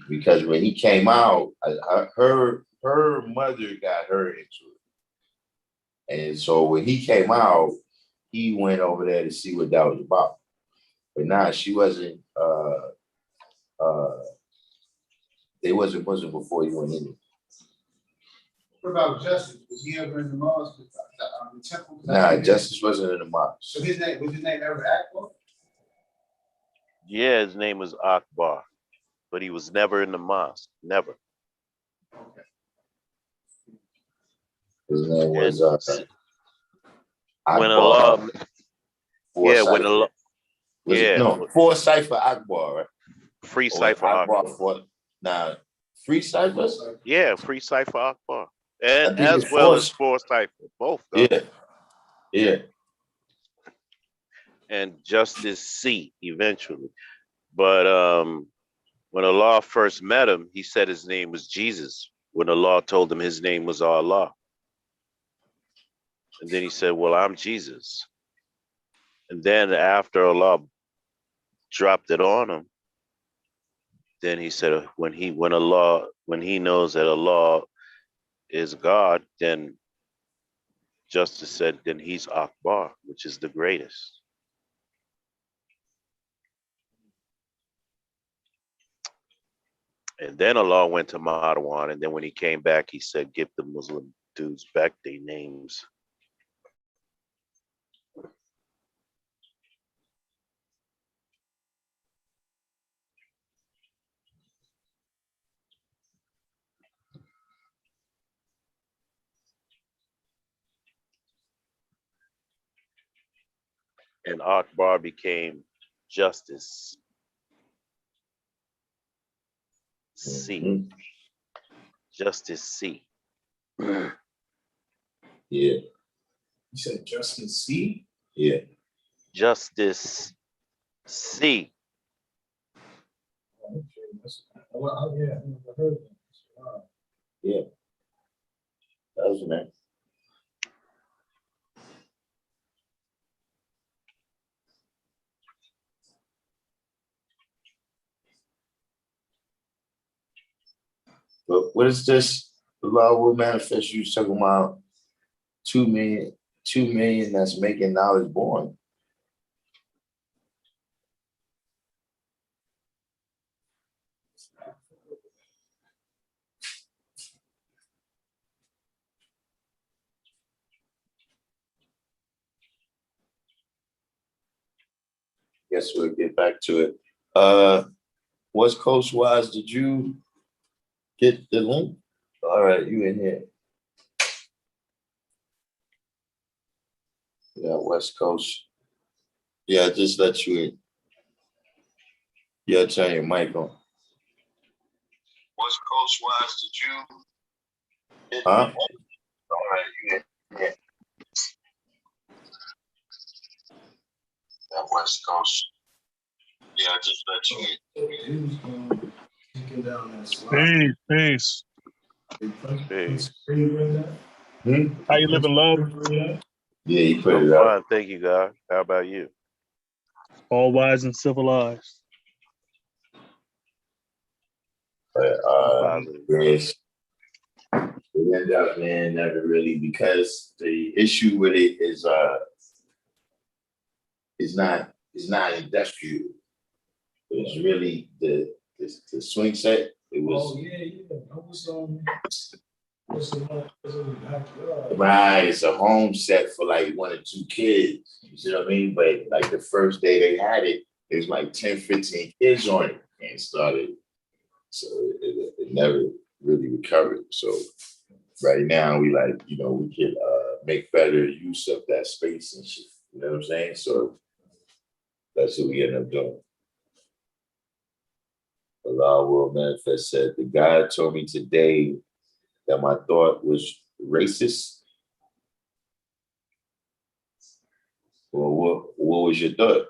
Because when he came out, her mother got her into it. And so when he came out, he went over there to see what that was about. But nah, she wasn't they wasn't before he went in. What about Justice? Was he ever in the mosque? The temple? Nah, Justice wasn't in the mosque. So was his name ever Akbar? Yeah, his name was Akbar, but he was never in the mosque. Never. Okay. His name was when Akbar. Allah, yeah, when Allah, yeah, no, for Cypher Akbar, right? free Or cipher Akbar Akbar. for now free Cypher? Yeah, free cipher Akbar, I and think as it well as forced. four cipher, both. Though. Yeah. And Justice C eventually. But when Allah first met him, he said his name was Jesus. When Allah told him his name was Allah. And then he said, well, I'm Jesus. And then after Allah dropped it on him, then he said when he knows that Allah is God, then Justice said, then he's Akbar, which is the greatest. And then Allah went to Marwan, and then when he came back, he said, give the Muslim dudes back their names. And Akbar became Justice C. Mhm. Justice C. Yeah. You said Justice C? Yeah. Justice C. Oh, yeah, I never heard of that. Yeah. That was nice. But what is this? The law will manifest. You talking about 2 million that's making knowledge born. Guess we'll get back to it. What's Coach Wise? Did you get the link? All right, you in here. Yeah, West Coast. Yeah, just let you in. Yeah, turn your mic on. What's Coach Wise? Did you? Huh? All right, you in here. Yeah, West Coast. Yeah, just let you in. Taking down that slide. Peace. Peace. How you living, love? Yeah, he put I'm it up. fine, thank you, God. How about you? All wise and civilized. But Positive. yes, it ended up, man, never really, because the issue with it is not industrial. It's really the swing set. It was Oh, yeah. I was right. It's a home set for like 1 or 2 kids. You see what I mean? But like the first day they had it, it was like 10, 15 kids on it and started. So it never really recovered. So right now we like, we could make better use of that space and shit. You know what I'm saying? So that's what we end up doing. Allah will manifest said, the God told me today that my thought was racist. Well, what was your thought?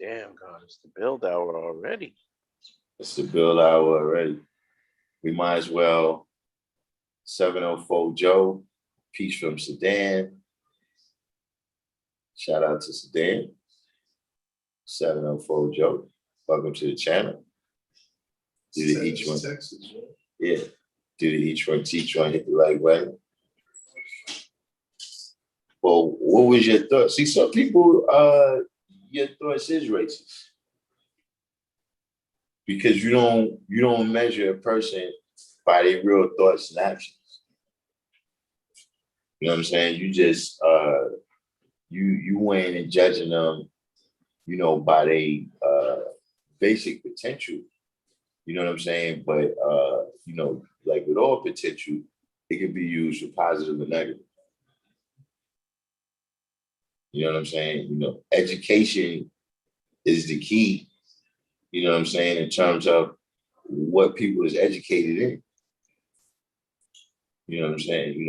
Damn, God, it's the build hour already. It's the bill hour already. We might as well. 704 Joe, peace from Sudan. Shout out to Sudan. 704 Joe, welcome to the channel. Do the each one. Texas, Yeah. Do the each one, teach one, hit the like button. Well, what was your thought? See, some people, your thoughts is racist. Because you don't measure a person by their real thoughts and actions. You know what I'm saying? You just you went in and judging them, by their basic potential. You know what I'm saying? But like with all potential, it can be used for positive and negative. You know what I'm saying? Education is the key, you know what I'm saying, in terms of what people is educated in. You know what I'm saying?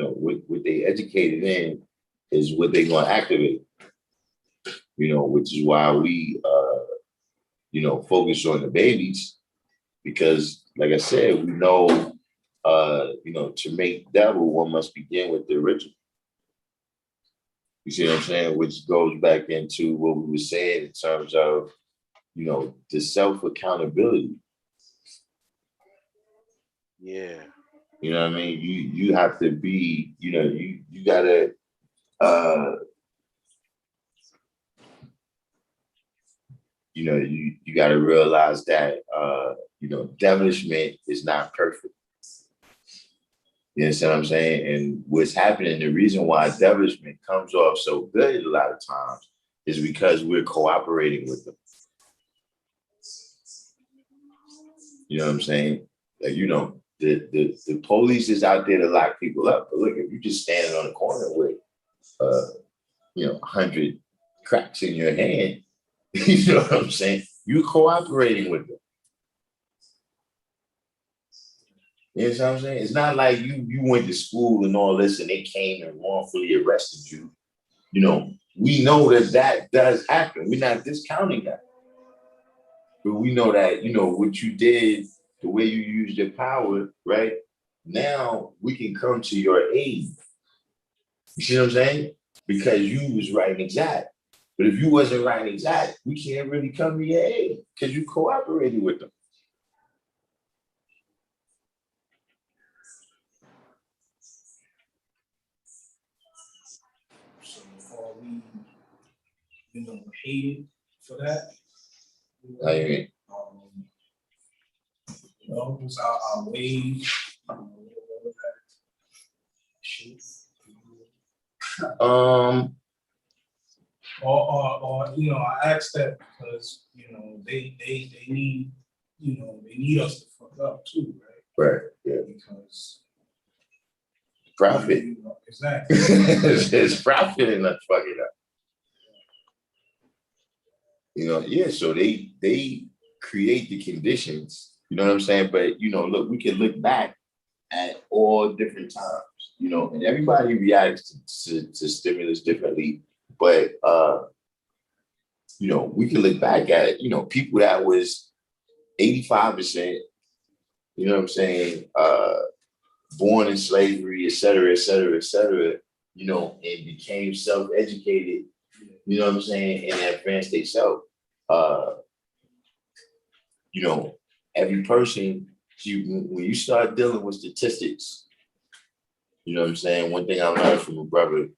What they educated in is what they're going to activate, which is why we, focus on the babies, because like I said, we know, to make devil, one must begin with the original. You see what I'm saying? Which goes back into what we were saying in terms of, the self-accountability. Yeah. You know what I mean? You have to be, you gotta you gotta realize that devilishment is not perfect. You understand what I'm saying? And what's happening, the reason why devilishment comes off so good a lot of times is because we're cooperating with them. You know what I'm saying? Like, the police is out there to lock people up. But look, if you're just standing on the corner with 100 cracks in your hand, you know what I'm saying? You're cooperating with them. You know what I'm saying? It's not like you went to school and all this and they came and wrongfully arrested you. We know that does happen. We're not discounting that. But we know that, what you did, the way you used your power, right? Now we can come to your aid. You see what I'm saying? Because you was right and exact. But if you wasn't right and exact, we can't really come to your aid because you cooperated with them. so are we, hated for that? How you mean? It's our wage, shit. Or I asked that because they need they need us to fuck up too, right? Right. Yeah. Because Profit. Exactly. It's profit in not fucking up. Yeah. So they create the conditions. You know what I'm saying? But look, we can look back at all different times. And everybody reacts to stimulus differently. But we can look back at people that was 85%, you know what I'm saying, born in slavery, et cetera, et cetera, et cetera, and became self-educated, you know what I'm saying, and advanced themselves. Every person, when you start dealing with statistics, you know what I'm saying, one thing I learned from a brother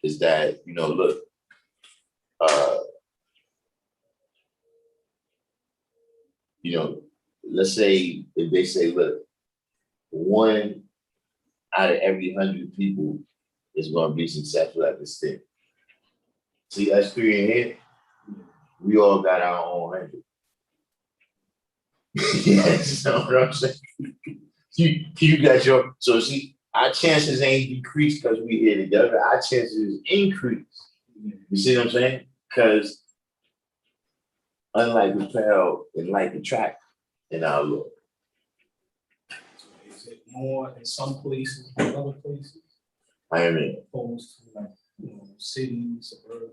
is that, look, let's say if they say, look, 1 out of every 100 people is going to be successful at this thing. See, us three in here, we all got our own 100. Yes, you know what I'm saying? You got your, so see, our chances ain't decreased because we here together. Our chances increase. You see what I'm saying? Because unlike repel and like attract in our Lord. Is it more in some places than other places? I mean, Opposed to like, cities, suburban?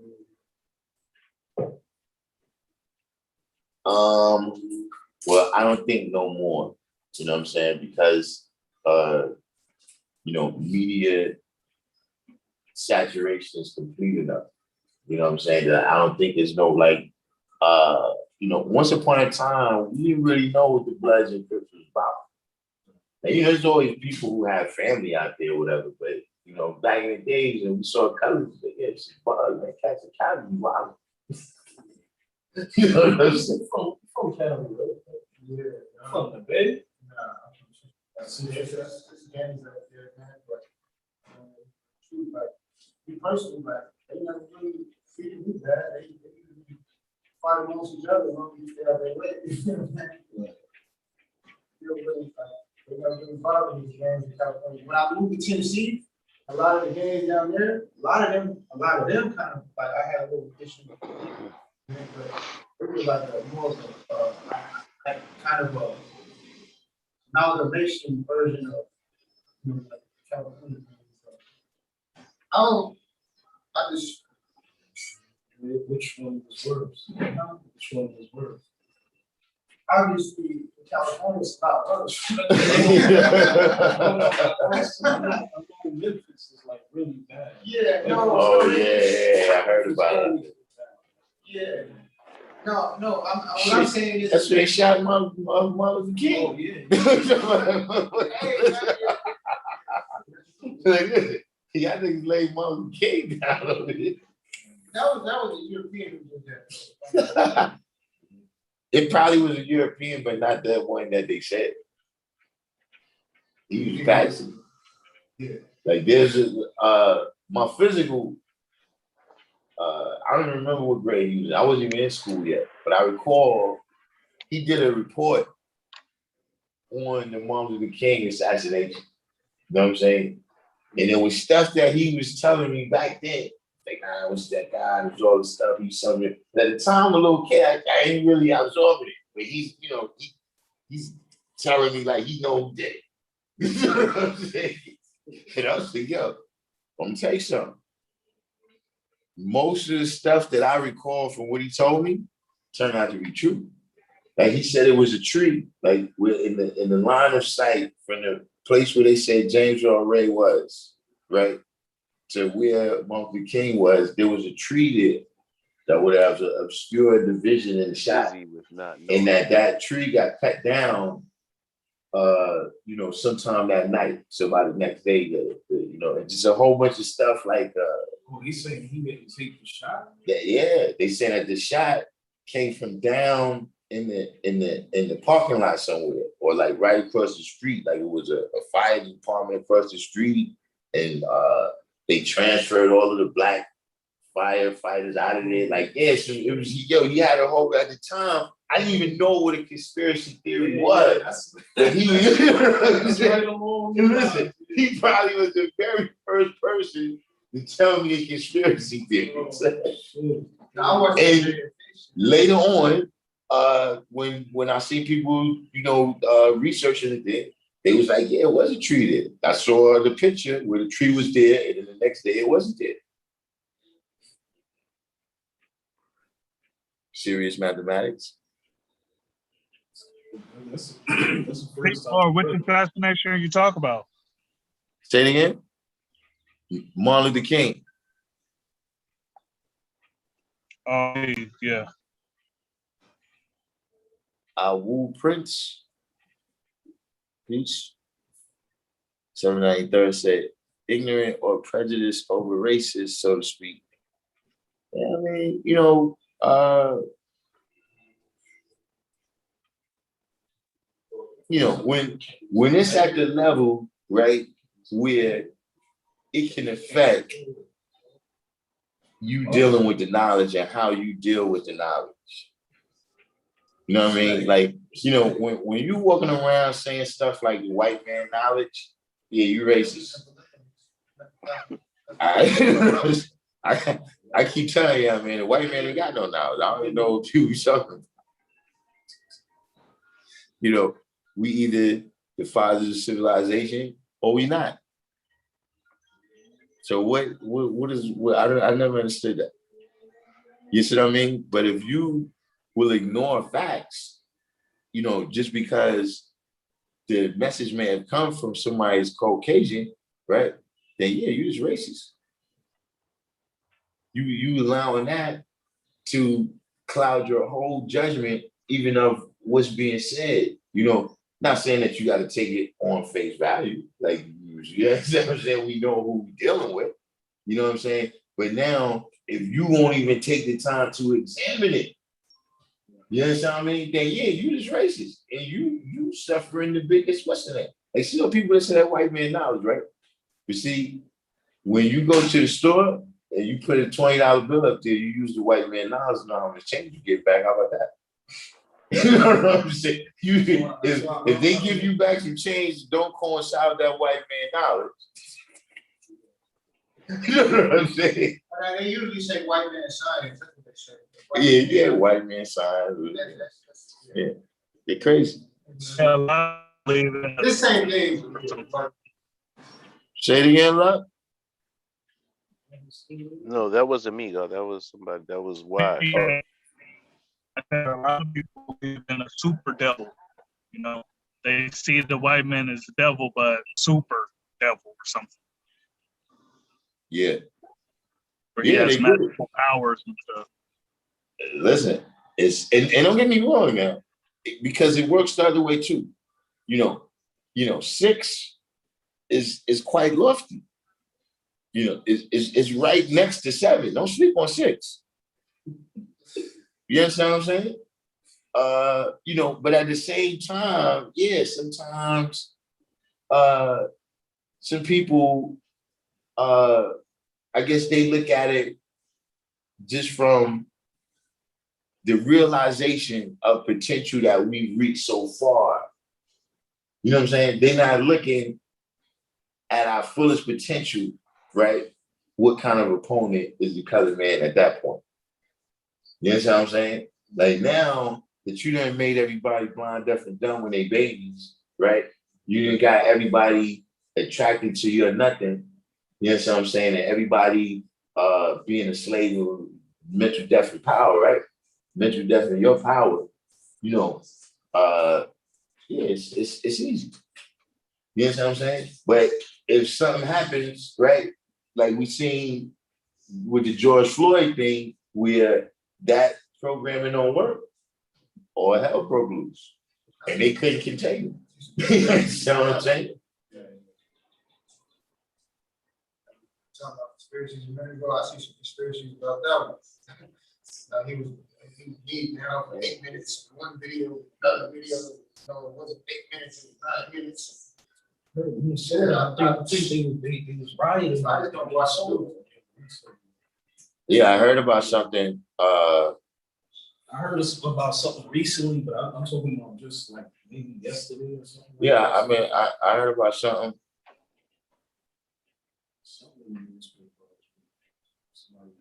well, I don't think no more. You know what I'm saying? Because media saturation is complete enough. You know what I'm saying? That I don't think there's no like once upon a time, we didn't really know what the Bloods and Crips was about. And there's always people who have family out there or whatever, but back in the days when we saw colors, like, yeah, it's bug, man, cats and cows, wow. You know what I'm saying? From Cali, right? Yeah. From the Bay? Nah, that's gangs out there, man. But true, like me personally, like they never really treated me bad. They usually fight amongst each other as long as you stay out their way. You know what I'm saying? Feel really, they never really bothered these gangs in California. When I moved to Tennessee, a lot of the gangs down there, a lot of them kind of like I had a little issue with them. But it was like a more of a like kind of a amalgamation version of like California. I just Which one was worse? Which one was worse? obviously California is not us. Memphis is like really bad. Yeah, no. Oh yeah, I heard about it. Yeah. No, what I'm saying is That's where they shot Martin Luther King. Oh yeah. Y'all niggas laid Martin Luther King down over here. that was a European who did that. It probably was a European, but not that one that they said. He was passive. Yeah. Like there's my physical. I don't even remember what grade he was in. I wasn't even in school yet, but I recall he did a report on the Martin Luther King assassination. You know what I'm saying? And there was stuff that he was telling me back then. Like, nah, what's that guy? There's all the stuff he was telling me. At the time, a little kid, I ain't really absorbing it. But he's telling me like he know who did it. You know what I'm saying? And I was like, yo, I'm gonna tell you something. Most of the stuff that I recall from what he told me turned out to be true. Like he said it was a tree, like we're in the line of sight from the place where they said James Earl Ray was, right? To where Martin Luther King was, there was a tree there that would have obscured the vision and the shot. And that tree got cut down sometime that night. So by the next day, and just a whole bunch of stuff like He's saying he didn't take the shot. yeah, they said that the shot came from down in the parking lot somewhere, or like right across the street, like it was a fire department across the street, and they transferred all of the black firefighters out of there. Like, yeah, so it was he had a whole at the time. I didn't even know what a conspiracy theory was. Listen, he probably was the very first person to tell me a conspiracy theory. And later on, when I see people, researching it there, they was like, yeah, it was a tree there. I saw the picture where the tree was there, and then the next day it wasn't there. Serious mathematics. That's the first time. Or which assassination are you talking about? Say it again. Martin Luther King. Yeah. Wu Prince. Peace. 793rd said, ignorant or prejudiced over racist, so to speak. Yeah, I mean, when it's at the level, right, where it can affect you dealing with the knowledge and how you deal with the knowledge. You know what I mean? Like, you know, when you walking around saying stuff like white man knowledge, yeah, you racist. I keep telling you, man, the white man ain't got no knowledge. I don't even know what you talking. You know, we either the fathers of civilization or we not. So what I never understood that. You see what I mean? But if you will ignore facts, you know, just because the message may have come from somebody who's Caucasian, right? Then yeah, you just racist. You allowing that to cloud your whole judgment, even of what's being said. You know, not saying that you got to take it on face value, like you know what I'm saying. We know who we're dealing with. You know what I'm saying. But now, if you won't even take the time to examine it, you understand what I mean? Then yeah, you just racist, and you suffering the biggest what's in that. Like, see, people that say that white man knowledge, right? But see, when you go to the store and you put a $20 bill up there, you use the white man knowledge and know how much change you get back. How about that? You know what I'm saying? If they give you back some change, don't coincide with that white man knowledge. You know what I'm saying? They usually say white man science. That's what they say. Yeah, white man science. Yeah, they're crazy. Yeah, a lot believe in This same thing. Say it again, Luck. No, that wasn't me, though. That was somebody. That was why. Yeah, a lot of people believe in a super devil. You know, they see the white man as the devil, but super devil or something. Yeah. Where he has magical powers and stuff. Listen, and don't get me wrong now, because it works the other way too. You know, 6 is quite lofty. You know, it's right next to 7. Don't sleep on 6. You understand what I'm saying? You know, but at the same time, yeah, sometimes some people I guess they look at it just from the realization of potential that we've reached so far. You know what I'm saying? They're not looking at our fullest potential, right? What kind of opponent is the colored man at that point? You understand what I'm saying? Like, now that you done made everybody blind, deaf, and dumb when they babies, right? You done got everybody attracted to you or nothing. You understand what I'm saying? And everybody being a slave of mental death and power, right? Mental death and your power, you know, yeah, it's easy. You understand what I'm saying? But if something happens, right, like we seen with the George Floyd thing, where that programming don't work, all hell broke loose, and they couldn't contain it. You understand what I'm saying? Talking about conspiracies a minute ago. I see some conspiracies about that one. He now for 8 minutes. One video, another video. No, it wasn't 8 minutes. It was 9 minutes. I think they was rioting. I just don't watch the Yeah, I heard about something. I heard about something recently, but I'm talking about just like maybe yesterday or something. Yeah, I mean, I heard about something.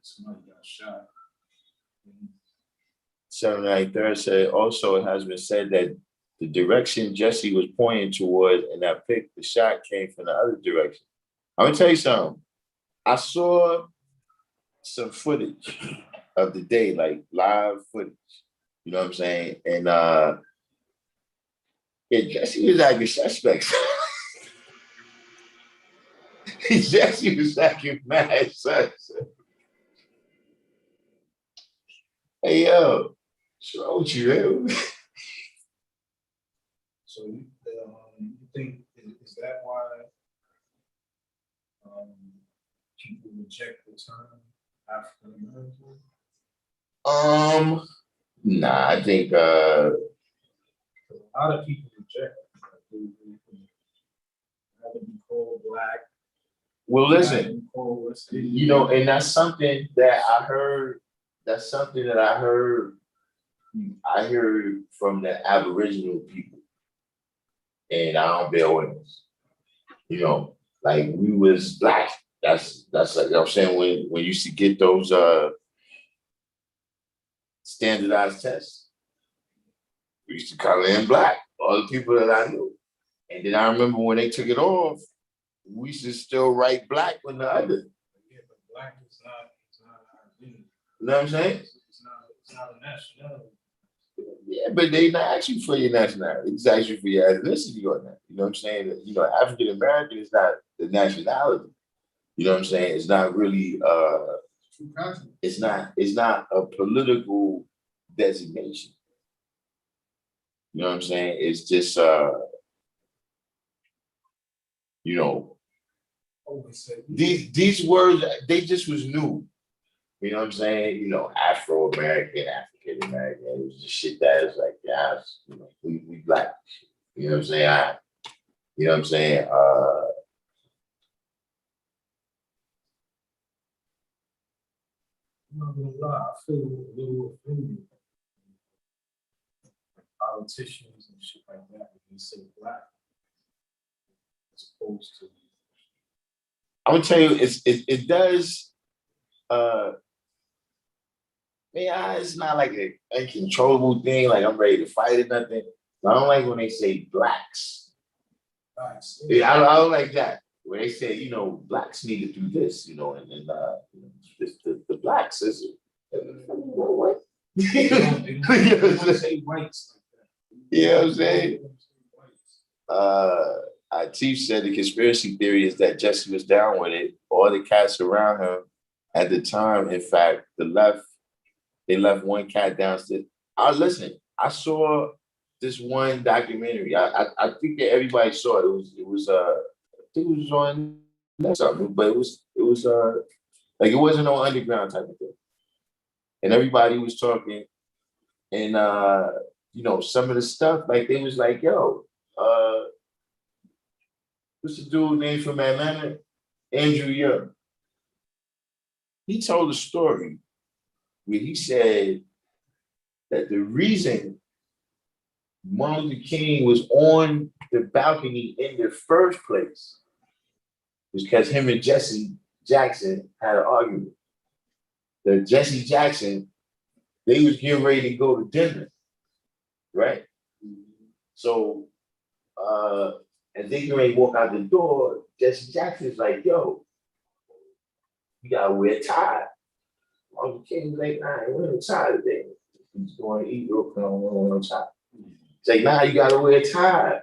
Somebody got shot. 793 said also it has been said that the direction Jesse was pointing toward in that pic, the shot came from the other direction. I'm gonna tell you something. I saw some footage of the day, like live footage. You know what I'm saying? And yeah, Jesse was acting suspect. Jesse was acting mad suspect. Hey yo, what's wrong with you, man? So you think is that why people reject the term African American? Nah, I think A lot of people reject it. They rather be called black. Well, listen, you know, and that's something that I heard. That's something that I heard. I heard from the Aboriginal people, and I don't bear witness. You know, like we was black. That's like I'm saying when you used to get those standardized tests, we used to color in black. All the people that I knew, and then I remember when they took it off, we used to still write black on the other. Yeah, but black is not our identity. You know what I'm saying? It's not a nationality. Yeah, but they not asking for your nationality. It's actually for your ethnicity on that. You know what I'm saying? You know, African American is not the nationality. You know what I'm saying? It's not really it's not a political designation. You know what I'm saying? It's just you know, these words, they just was new. You know what I'm saying? You know, Afro-American, African-American, it was just shit that is like, yeah, you know, we black. You know what I'm saying? You know what I'm saying? I'm not gonna lie, I feel a little offended. Politicians and shit like that, when they say black, as opposed to. I'm gonna tell you, it does it's not like an uncontrollable thing, like I'm ready to fight or nothing. But I don't like when they say blacks. Yeah, I don't like that. When they say, you know, blacks need to do this, you know, and you know, the blacks is what? They don't say whites like that. You know what I'm saying? Our chief said the conspiracy theory is that Jesse was down with it. All the cats around him at the time, in fact, they left one cat downstairs. Listen, I saw this one documentary. I think that everybody saw it. It was I think it was on something, but it was like it wasn't no underground type of thing. And everybody was talking, and you know, some of the stuff, like they was like, yo, what's the dude named from Atlanta? Andrew Young. He told a story where he said that the reason Martin Luther King was on the balcony in the first place was because him and Jesse Jackson had an argument. That Jesse Jackson, they was getting ready to go to dinner, right? So as they get ready to walk out the door, Jesse Jackson's like, yo, you gotta wear a tie. Martin Luther King was like, nah, I ain't wearing a tie today. He's going to eat real quick, I don't want no tie. It's like, nah, you gotta wear a tie.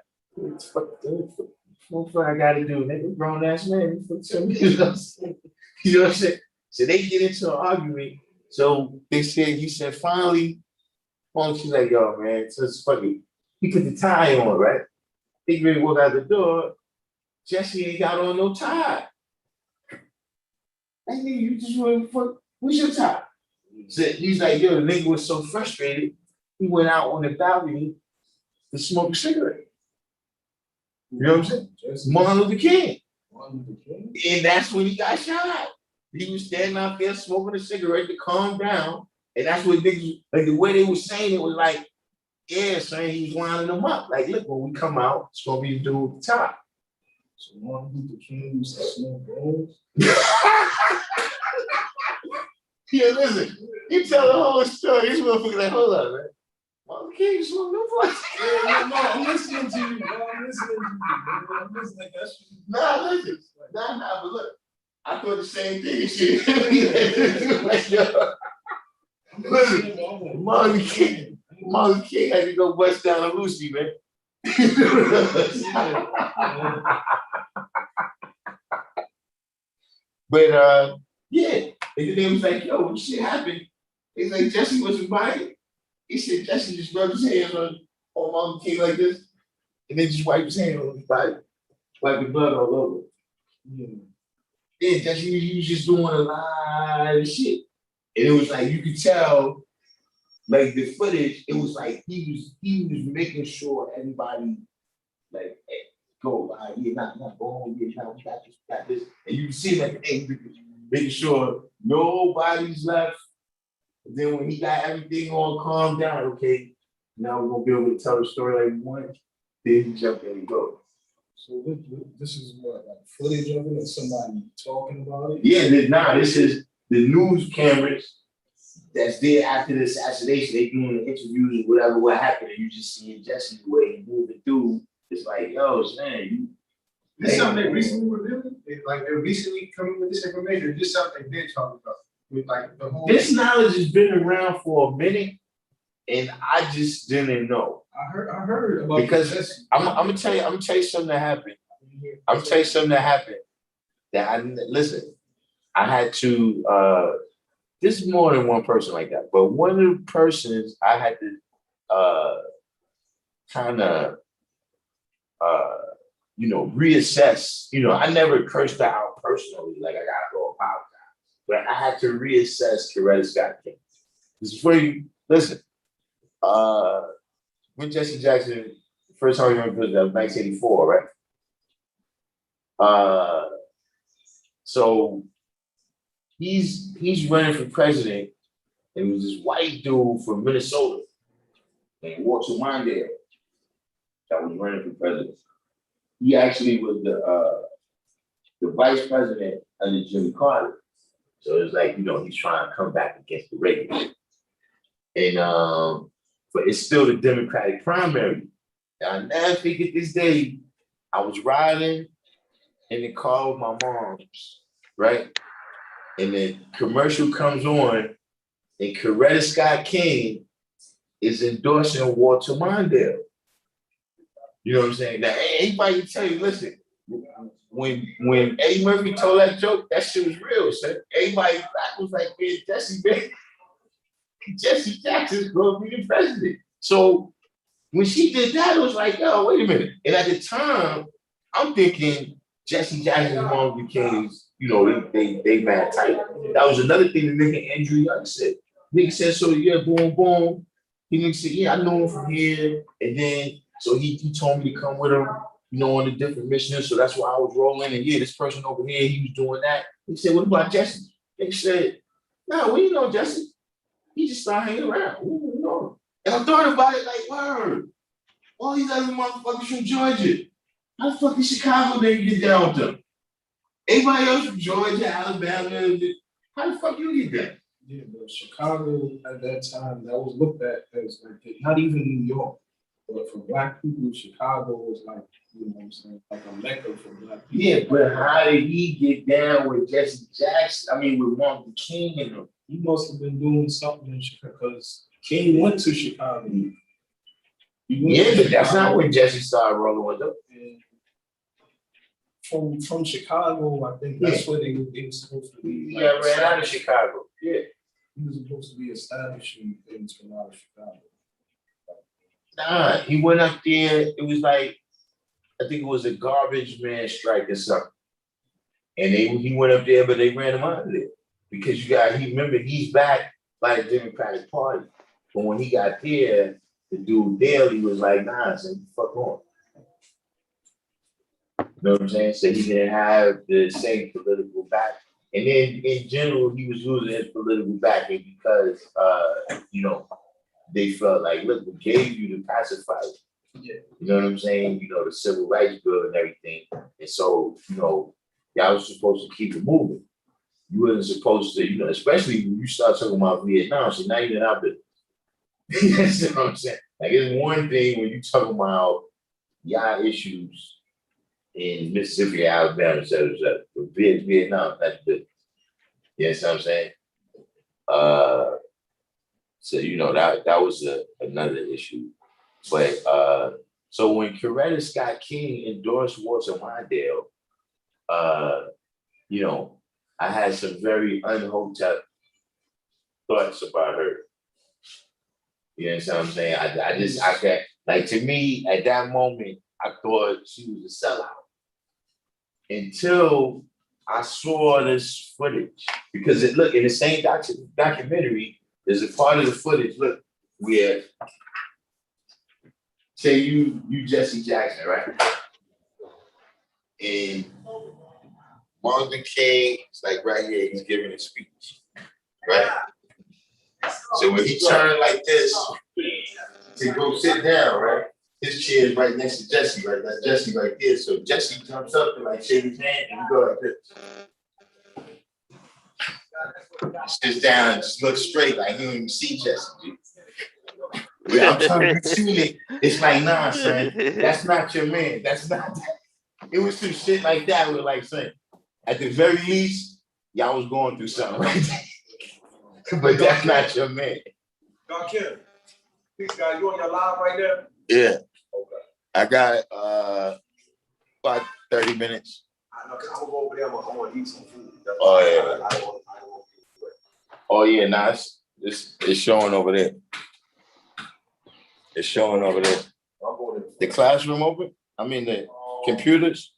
What I gotta do? Nigga, grown ass man. You know what I'm saying? You know what I'm saying? So they get into an argument. So he said, finally, she's like, yo, man, so it's fucking, he put the tie on, right? He ready to walk out the door. Jesse ain't got on no tie. I mean, you just want to fuck, what's your tie? So he's like, yo, the nigga was so frustrated, he went out on the balcony to smoke a cigarette. You know what I'm saying? Martin Luther King. And that's when he got shot. He was standing out there smoking a cigarette to calm down. And that's what niggas, like the way they were saying it was like, yeah, saying he was winding them up. Like, look, when we come out, it's gonna be the dude at the top. So Martin Luther King used to smoke bowls. Yeah, listen, you tell the whole story. This motherfucker like, hold on, man. Martin King smoke no boy. No, I'm listening to you, bro. I'm listening to you. I'm listening to that shit. Nah, listen. Nah, but look, I thought the same thing. Shit. Like, yo. Listen, Martin King had to go bust down a Lucy, man. But yeah, and then they was like, yo, when shit happened, he's like, Jesse wasn't buying. He said Jesse just rubbed his hands on Martin King like this, and then just wiped his hand on his body, wipe the blood all over. Yeah, Jesse he was just doing a lot of shit. And it was like you could tell, like the footage, it was like he was making sure everybody, like go, yeah, not going, yeah, we got this, and you see him at the end, making sure nobody's left. Then when he got everything all calmed down, okay, now we're gonna be able to tell the story like we want. Then he jumped in and go. So this is what, like footage of it, or somebody talking about it? Yeah, this is the news cameras that's there after the assassination. They doing the interviews or what happened, and you just seeing Jesse the way he moving through. It's like, yo, man, you. This is something they recently revealed? They're recently coming with this information, or just something they've been talking about? With like the whole. This knowledge has been around for a minute, and I just didn't know. I heard about Because this. I'm gonna tell you something that happened. I'm gonna tell you something that happened. Listen, I had to this is more than one person like that, but one of the persons I had to kind of reassess. I never cursed her out personally, like I gotta go apologize. But I had to reassess Coretta Scott King. This is for you. Listen, when Jesse Jackson first time he went to prison, that was 1984, right? So he's running for president, and it was this white dude from Minnesota named Walter Mondale that was running for president. He actually was the vice president under Jimmy Carter. So it's like, he's trying to come back against the Reagan. And but it's still the Democratic primary. And I never forget this day, I was riding in the car with my mom's, right? And the commercial comes on, and Coretta Scott King is endorsing Walter Mondale. You know what I'm saying? Now, anybody can tell you, listen, when Eddie Murphy told that joke, that shit was real, son. Everybody back was like, man, Jesse Jackson's going to be the president. So when she did that, it was like, yo, wait a minute. And at the time, I'm thinking Jesse Jackson's mom became, they mad tight. That was another thing the nigga Andrew Young said. Nigga said, so yeah, boom, boom. He said, yeah, I know him from here. And then, so he told me to come with him, on a different mission. So that's why I was rolling. And yeah, this person over here, he was doing that. He said, what about Jesse? They said, no, we know Jesse. He just started hanging around. And I thought about it like, word. All these other motherfuckers from Georgia. How the fuck is Chicago they get down with them? Everybody else from Georgia, Alabama, how the fuck you get there? Yeah, but Chicago at that time, that was looked at as like, not even New York, but for Black people, Chicago was like, what I'm saying, like a mecca for Black people. Yeah, but how did he get down with Jesse Jackson? I mean, with Martin Luther King and them? He must have been doing something in Chicago because King went to Chicago. Yeah, but that's not when Jesse started rolling with them. From Chicago, I think that's where they were supposed to be. Yeah, ran out of Chicago. Yeah. He was supposed to be establishing things from out of Chicago. Nah, he went up there. It was like, I think it was a garbage man strike or something. And he went up there, but they ran him out of there. Because he's back by the Democratic Party. But when he got there, the dude Daley was like, nah, son, fuck on. You know what I'm saying? So he didn't have the same political back. And then in general, he was losing his political backing because, they felt like, look, we gave you the pacifier. Yeah. You know what I'm saying? The civil rights bill and everything. And so, y'all was supposed to keep it moving. You wasn't supposed to, especially when you start talking about Vietnam. So now you're out there. You know what I'm saying? Like, it's one thing when you talk about y'all issues in Mississippi, Alabama, et cetera. But Vietnam, that's good. You know what I'm saying? So, that was another issue. But so when Coretta Scott King endorsed Walter Mondale, I had some very unhotep thoughts about her. You know what I'm saying? I can't, like, to me, at that moment, I thought she was a sellout. Until I saw this footage. Because in the same documentary, there's a part of the footage, look, where, say you Jesse Jackson, right? And Martin Luther King is like right here, he's giving a speech, right? So when he turned like this to go sit down, right? His chair is right next to Jesse, right? That's Jesse right there. So Jesse jumps up and like shake his hand and we go like this. Sits down and just looks straight like he don't even see Jesse. Yeah, I'm trying to tune it. It's like, nah, son, that's not your man. That's not that. It was some shit like that with like saying, at the very least, y'all was going through something like that. But that's not your man. Darkim, peace, guy. You on your live right now? Yeah. Okay. I got about 30 minutes. I know, 'cause I'm gonna go over there. I'm gonna eat some food. Oh, yeah. I don't want to. Oh yeah, nah, it's showing over there. It's showing over there. I'm going The classroom open? I mean the computers?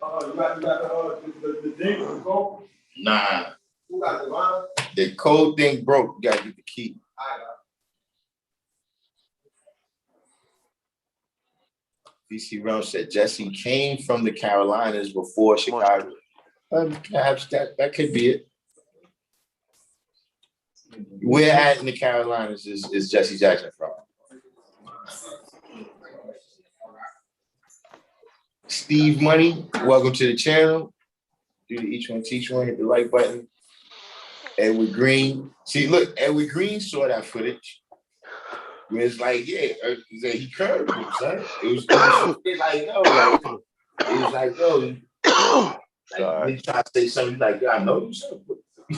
You got the thing to go? Nah. Who got the line? The code thing broke. You gotta get the key. I got VC Realm said Jesse came from the Carolinas before Chicago. Perhaps that could be it. Where at in the Carolinas is Jesse Jackson from? Steve Money, welcome to the channel. Do the each one teach one, hit the like button. Edward Green. See, look, Edward Green saw that footage. Where it's like, yeah, he curved him, son. It was like, yo, it was like, yo, like, they try to say something like, yeah, I know you said,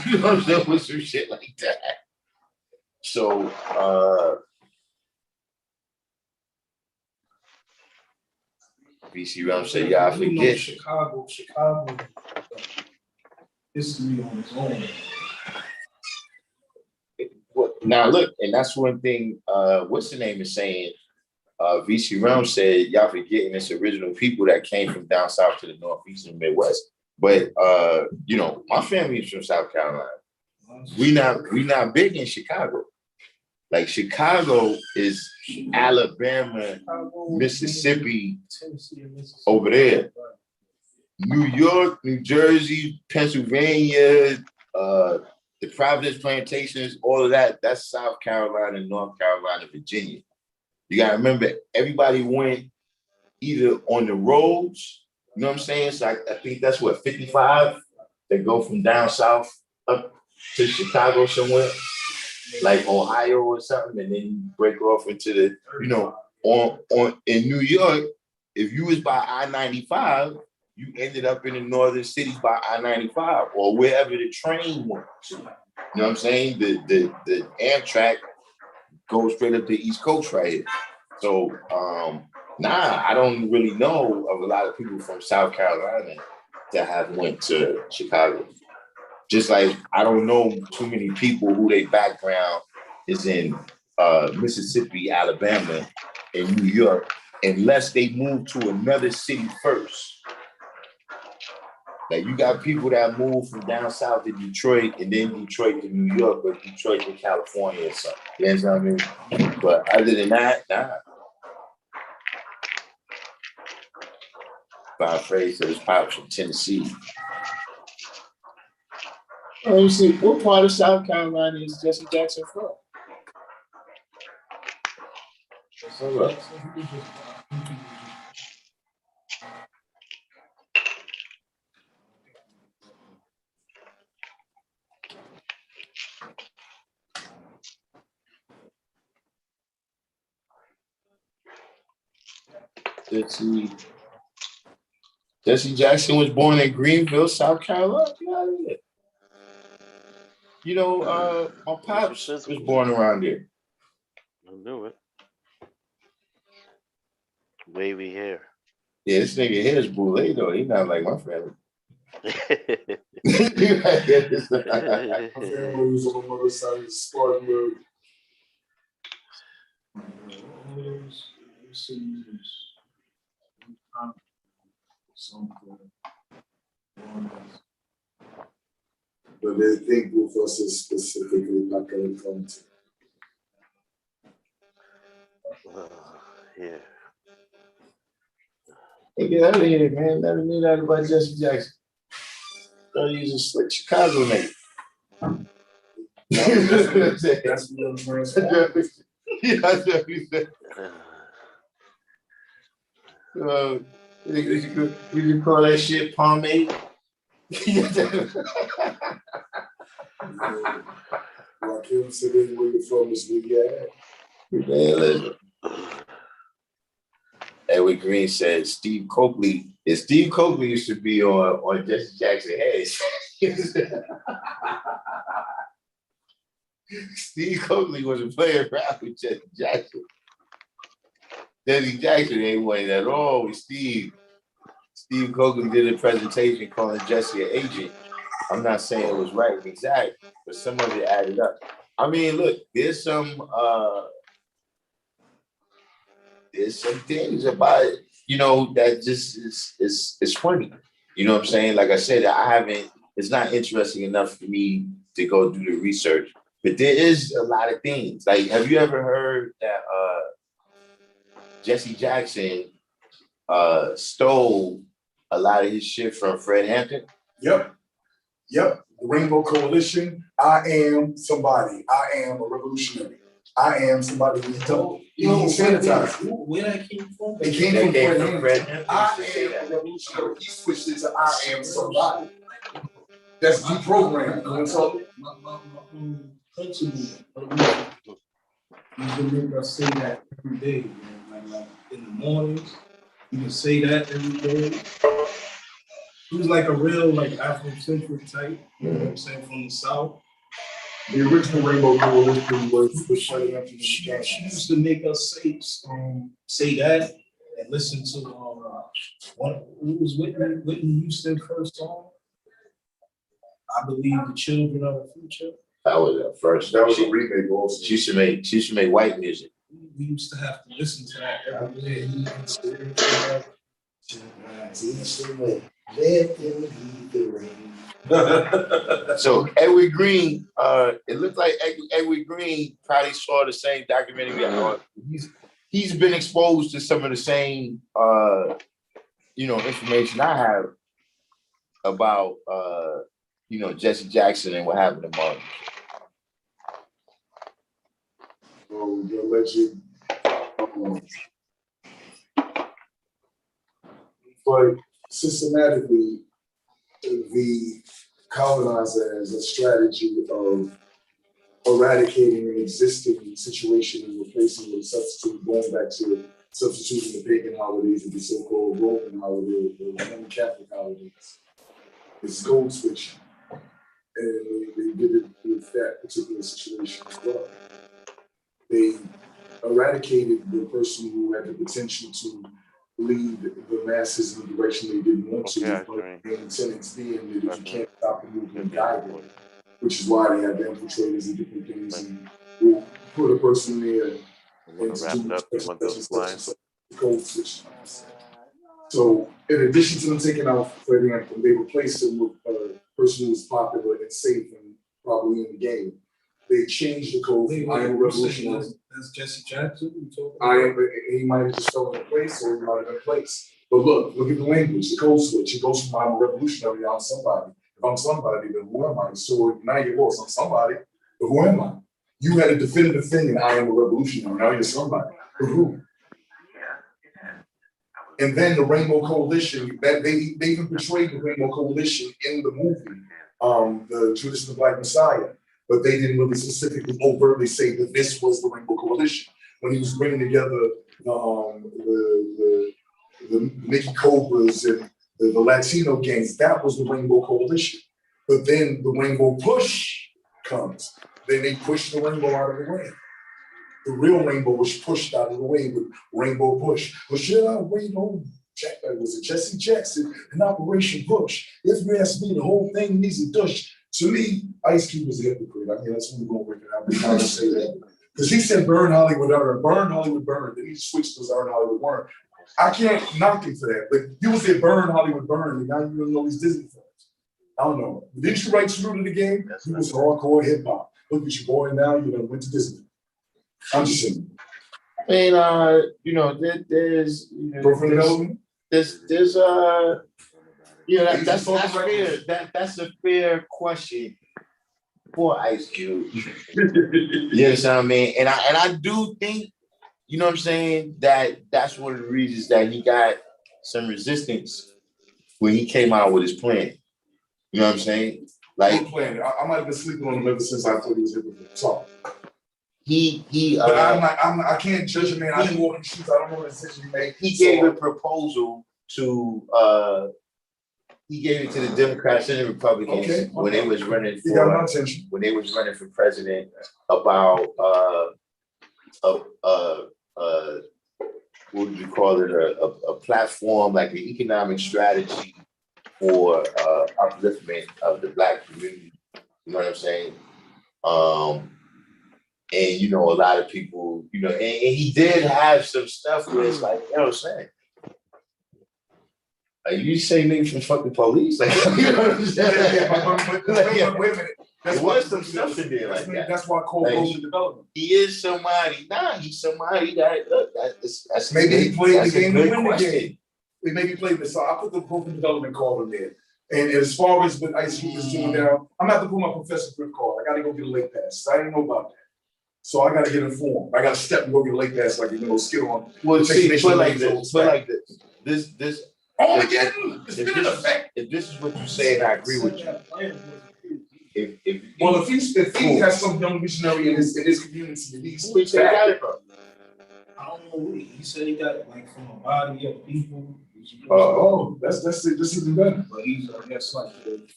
you know what I'm saying, with some shit like that. So, VC Realm said, yeah, I forget. Chicago. History on its own. Now look, and that's one thing, what's the name is saying, VC Realm said, y'all forgetting it's original people that came from down south to the northeast and Midwest. But, you know, my family is from South Carolina. We not big in Chicago. Like Chicago is Alabama, Mississippi, over there. New York, New Jersey, Pennsylvania, the Providence plantations, all of that, that's South Carolina, North Carolina, Virginia. You gotta remember, everybody went either on the roads, you know what I'm saying? So I think that's what, 55? They go from down south up to Chicago somewhere, like Ohio or something, and then you break off into the, you know, in New York, if you was by I-95, you ended up in the northern cities by I-95 or wherever the train went. You know what I'm saying? The Amtrak goes straight up the East Coast right here. So, I don't really know of a lot of people from South Carolina that have went to Chicago. Just like I don't know too many people who their background is in Mississippi, Alabama, and New York, unless they move to another city first. Like you got people that move from down south to Detroit and then Detroit to New York or Detroit to California or something. You know what I mean? But other than that, nah. By phrase that his pops from Tennessee. Let me see, what part of South Carolina is Jesse Jackson from? Hold up. Jesse Jackson was born in Greenville, South Carolina. You know, my pops was born around there. I knew it. Wavy hair. Yeah, this nigga here is boule though. He's not like my family. My family was on my mother's side of Spartanburg. But they think with us is specifically not going to come to. Yeah. Hey, get out of here, man. Never knew that about Jesse Jackson. Thought he was a slick Chicago nigga. That's what I'm saying. Yeah, that's what he said. You call that shit pomade? Rakim said, where you from is where you at. Man, listen. Edward Green said Steve Coakley used to be on Jesse Jackson heads. Steve Coakley wasn't playing around with Jesse Jackson. Jesse Jackson ain't winning at all with Steve. Steve Coakley did a presentation calling Jesse an agent. I'm not saying it was right and exact, but some of it added up. I mean, look, there's some things about it, you know, that just is funny. You know what I'm saying? Like I said, it's not interesting enough for me to go do the research. But there is a lot of things. Like, have you ever heard that Jesse Jackson stole a lot of his shit from Fred Hampton? Yep. The Rainbow Coalition. I am somebody. I am a revolutionary. I am somebody who told. He sanitized. Where that came from? It came from Fred Hampton. Hampton. I am a revolutionary. He switched it to I am somebody. That's deprogrammed. You know what My principal, he's gonna make us say that every day, man. Like in the mornings, you can say that every day. He was like a real like Afrocentric type, you know what I'm saying, from the South. The original Rainbow Coalition was shutting up to She used to make us say that and listen to who was Whitney Houston first song? I believe the children of the future. That was the first. That was a remake also. She used to make white music. We used to have to listen to that every day. Let them lead the rain. So Edward Green, it looked like Edward Green probably saw the same documentary. He's been exposed to some of the same information I have about Jesse Jackson and what happened to Martin. Oh, the alleged. But systematically, the colonizer has a strategy of eradicating an existing situation and replacing it with substitute, going back to substituting the pagan holidays with the so-called Roman holidays, the Roman Catholic holidays. It's code switching. And they did it with that particular situation as well. They eradicated the person who had the potential to lead the masses in the direction they didn't want to. The main tenets being that if you can't stop the movement, guide it, which is why they have infiltrators and different things and will put a person there and to do code switch. So in addition to them taking out Fred Hampton, they replaced him with a person who was popular and safe and probably in the game. They changed the code. I am a revolutionary. That's Jesse Jackson. He might have just fell into place, or he might have been placed. But look at the language, the code switch. It goes from I'm a revolutionary, I'm somebody. If I'm somebody, then who am I? So now you're lost. I'm somebody, but who am I? You had a definitive thing, and I am a revolutionary. Now you're somebody, but who? And then the Rainbow Coalition, that they even portrayed the Rainbow Coalition in the movie, the Judas and the Black Messiah. But they didn't really specifically overtly say that this was the Rainbow Coalition. When he was bringing together the Mickey Cobras and the Latino gangs, that was the Rainbow Coalition. But then the Rainbow Push comes. Then they push the rainbow out of the way. The real rainbow was pushed out of the way with Rainbow Push. But should I wait on was it Jesse Jackson and Operation Push? If you ask me, the whole thing needs a dush. To me, Ice Cube was a hypocrite. I mean, that's when we're going to work it out. We're trying to say that. Because he said burn Hollywood, burn Hollywood, burn. Then he switched to burn Hollywood, burn. I can't knock him for that. But you said burn Hollywood, burn, and now you don't know these Disney films. I don't know. Didn't you write True to the Game? He was hardcore hip hop. Look at your boy now, you done went to Disney. I'm just saying. I mean, there's there's that's fair. That's a fair question for Ice Cube. You understand what I mean? And I do think, you know what I'm saying, that's one of the reasons that he got some resistance when he came out with his plan. You know what I'm saying? Like, plan. I might have been sleeping on him ever since I thought he was here with the talk. But I can't judge a man. I didn't walk in shoes. I don't know what decision he made. He gave a proposal to he gave it to the Democrats and the Republicans when they was running for president about what would you call it, a platform, like an economic strategy for upliftment of the Black community. You know what I'm saying? And you know, a lot of people, you know, and he did have some stuff where it's like, you know what I'm saying? Like, you say niggas from fucking police, like, you know what I'm saying? Wait a minute. There was some stuff in there like that. That's why I call social development. He is somebody. He's somebody that look. That's maybe he played the game to win the question. game. Maybe he played this. So I put the growth and development call in there. And as far as what Ice Cube is doing now, I'm gonna have to put my Professor Griff call. I gotta go get a late pass. I didn't know about that. So I gotta get informed. I gotta step and go get a late pass, like skid on. Well, see, put like this. This. If this is what you say, and I agree with you. If he has some young missionary in his community, who he got it from? I don't know. He said he got it like from a body of people. That's even better. But he's that's like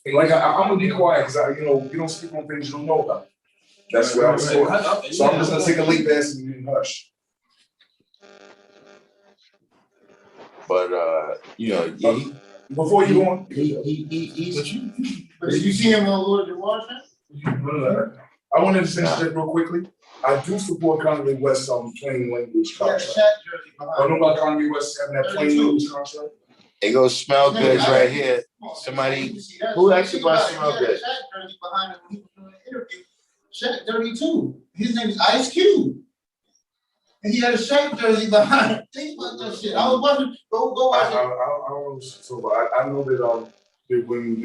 I'm gonna be quiet because you don't speak on things you don't know about. That's what I was saying. So I'm just gonna take a late pass and hush. But you know, before you go on, Did you see him on Lord of the Water? I wanted to say that real quickly. I do support Kanye West on plain language contract. I know about Kanye West having that plain language contract. It goes smell goods right here. Somebody who actually bought smell goods. Shaq jersey behind him when he was doing the interview. Shaq 32. His name is Ice Cube. And he had a Shaq jersey behind him. Think about that shit. I was wondering, go watch it. I know that when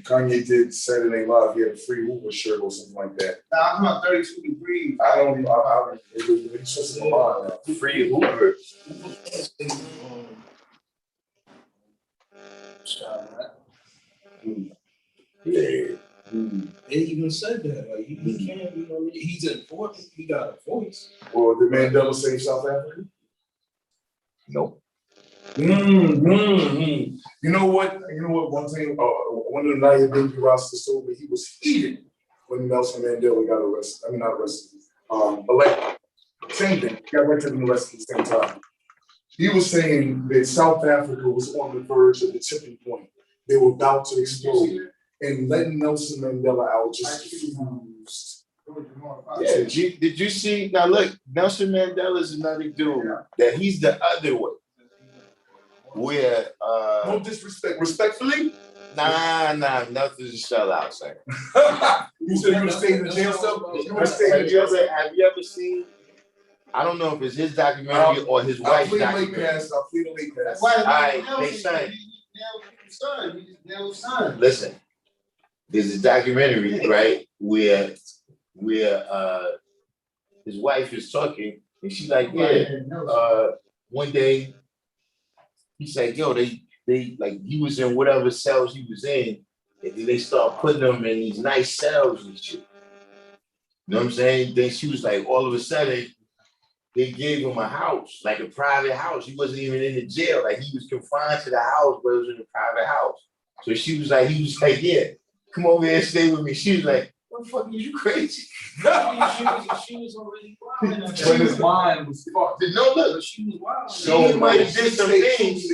Kanye did Saturday Night Live, he had a free Hoover shirt or something like that. Nah, I'm about 32 degrees. I don't know. It's just a lot now. Free Hoover. Yeah. They even said that. Like he can't, you know, he's important. He got a voice. Well, did Mandela save South Africa? Nope. You know what? One thing, one of the Naya Baby Rastas told me, he was heated when Nelson Mandela got arrested. I mean, not arrested. Elected. Same thing. He got elected and arrested at the same time. He was saying that South Africa was on the verge of the tipping point. They were about to explode. And letting Nelson Mandela out just refused. Yeah, did you see? Now look, Nelson Mandela is another dude that he's the other way. Where no disrespect, respectfully. Nah, nothing's a sellout, sir. You said you were staying in the jail cell? Have you ever seen? I don't know if it's his documentary or his wife's documentary. I'll plead a late pass. All right, they son. Listen, there's a documentary, right, where his wife is talking, and she's like, one day he's like, yo, they like he was in whatever cells he was in, and then they start putting him in these nice cells and shit. You know what I'm saying? Then she was like, all of a sudden, they gave him a house, like a private house. He wasn't even in the jail. Like he was confined to the house, but it was in a private house. So he was like, yeah, come over here and stay with me. She was like, what the fuck, are you crazy? She was already wild. When his mind was fucked. No, look, she was wild. She might have did some things.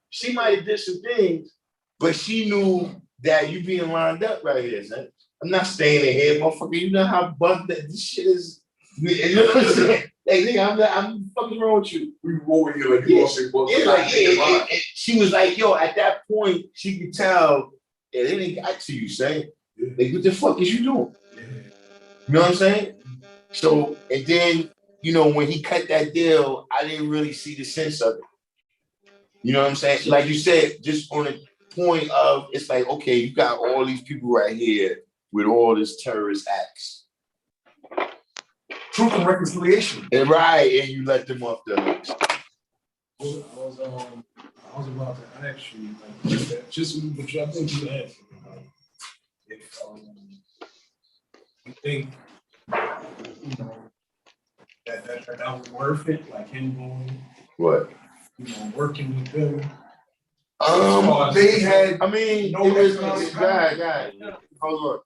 She might have did some things, but she knew that you being lined up right here, son. I'm not staying in here, motherfucker. You know how bugged that this shit is. You know what I'm saying? Hey, nigga, I'm fucking wrong with you. We were over here like you all say, she was like, yo, at that point, she could tell it ain't got to you, saying, like, what the fuck is you doing? You know what I'm saying? So, and then, you know, when he cut that deal, I didn't really see the sense of it. You know what I'm saying? Like you said, just on the point of, it's like, okay, you got all these people right here with all this terrorist acts. Truth and reconciliation. And right, and you let them off the hooks. I was about to ask you, like, just what I think you asked. If you think, you know, that was worth it, like him going, What? you know, working with them. They had, I mean, No it was, economic guy. Hold on.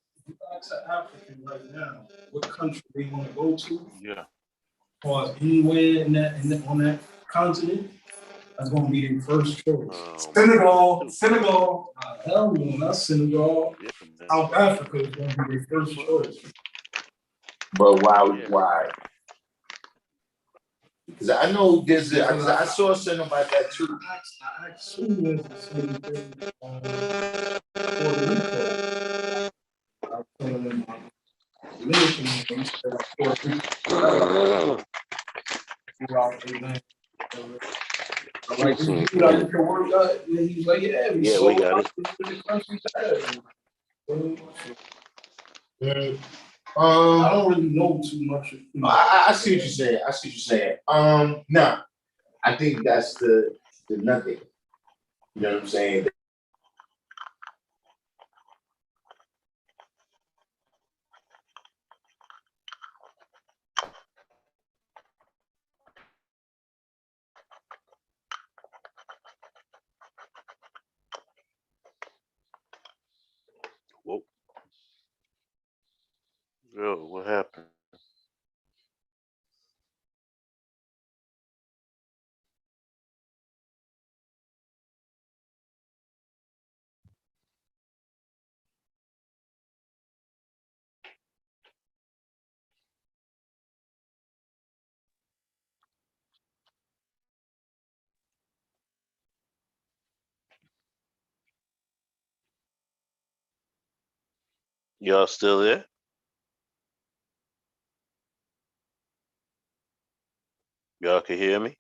To Africa right now, what country they want to go to, Yeah. or anywhere on that continent, that's going to be their first choice. Senegal. Hell no, not Senegal. Yeah, man. South Africa is going to be their first choice. But why? Because I know I saw something about that too. I assume there's the same thing Puerto Rico. I was telling them Dominican, they said like Puerto Rico. Throughout the land. Like, this dude, I just can work out, and he's like, yeah, we got it. The country bad. I I don't really know too much. I see what you're saying. Nah, I think that's the nothing. You know what I'm saying? Whoa. Yo, what happened? Y'all still there? Y'all can hear me?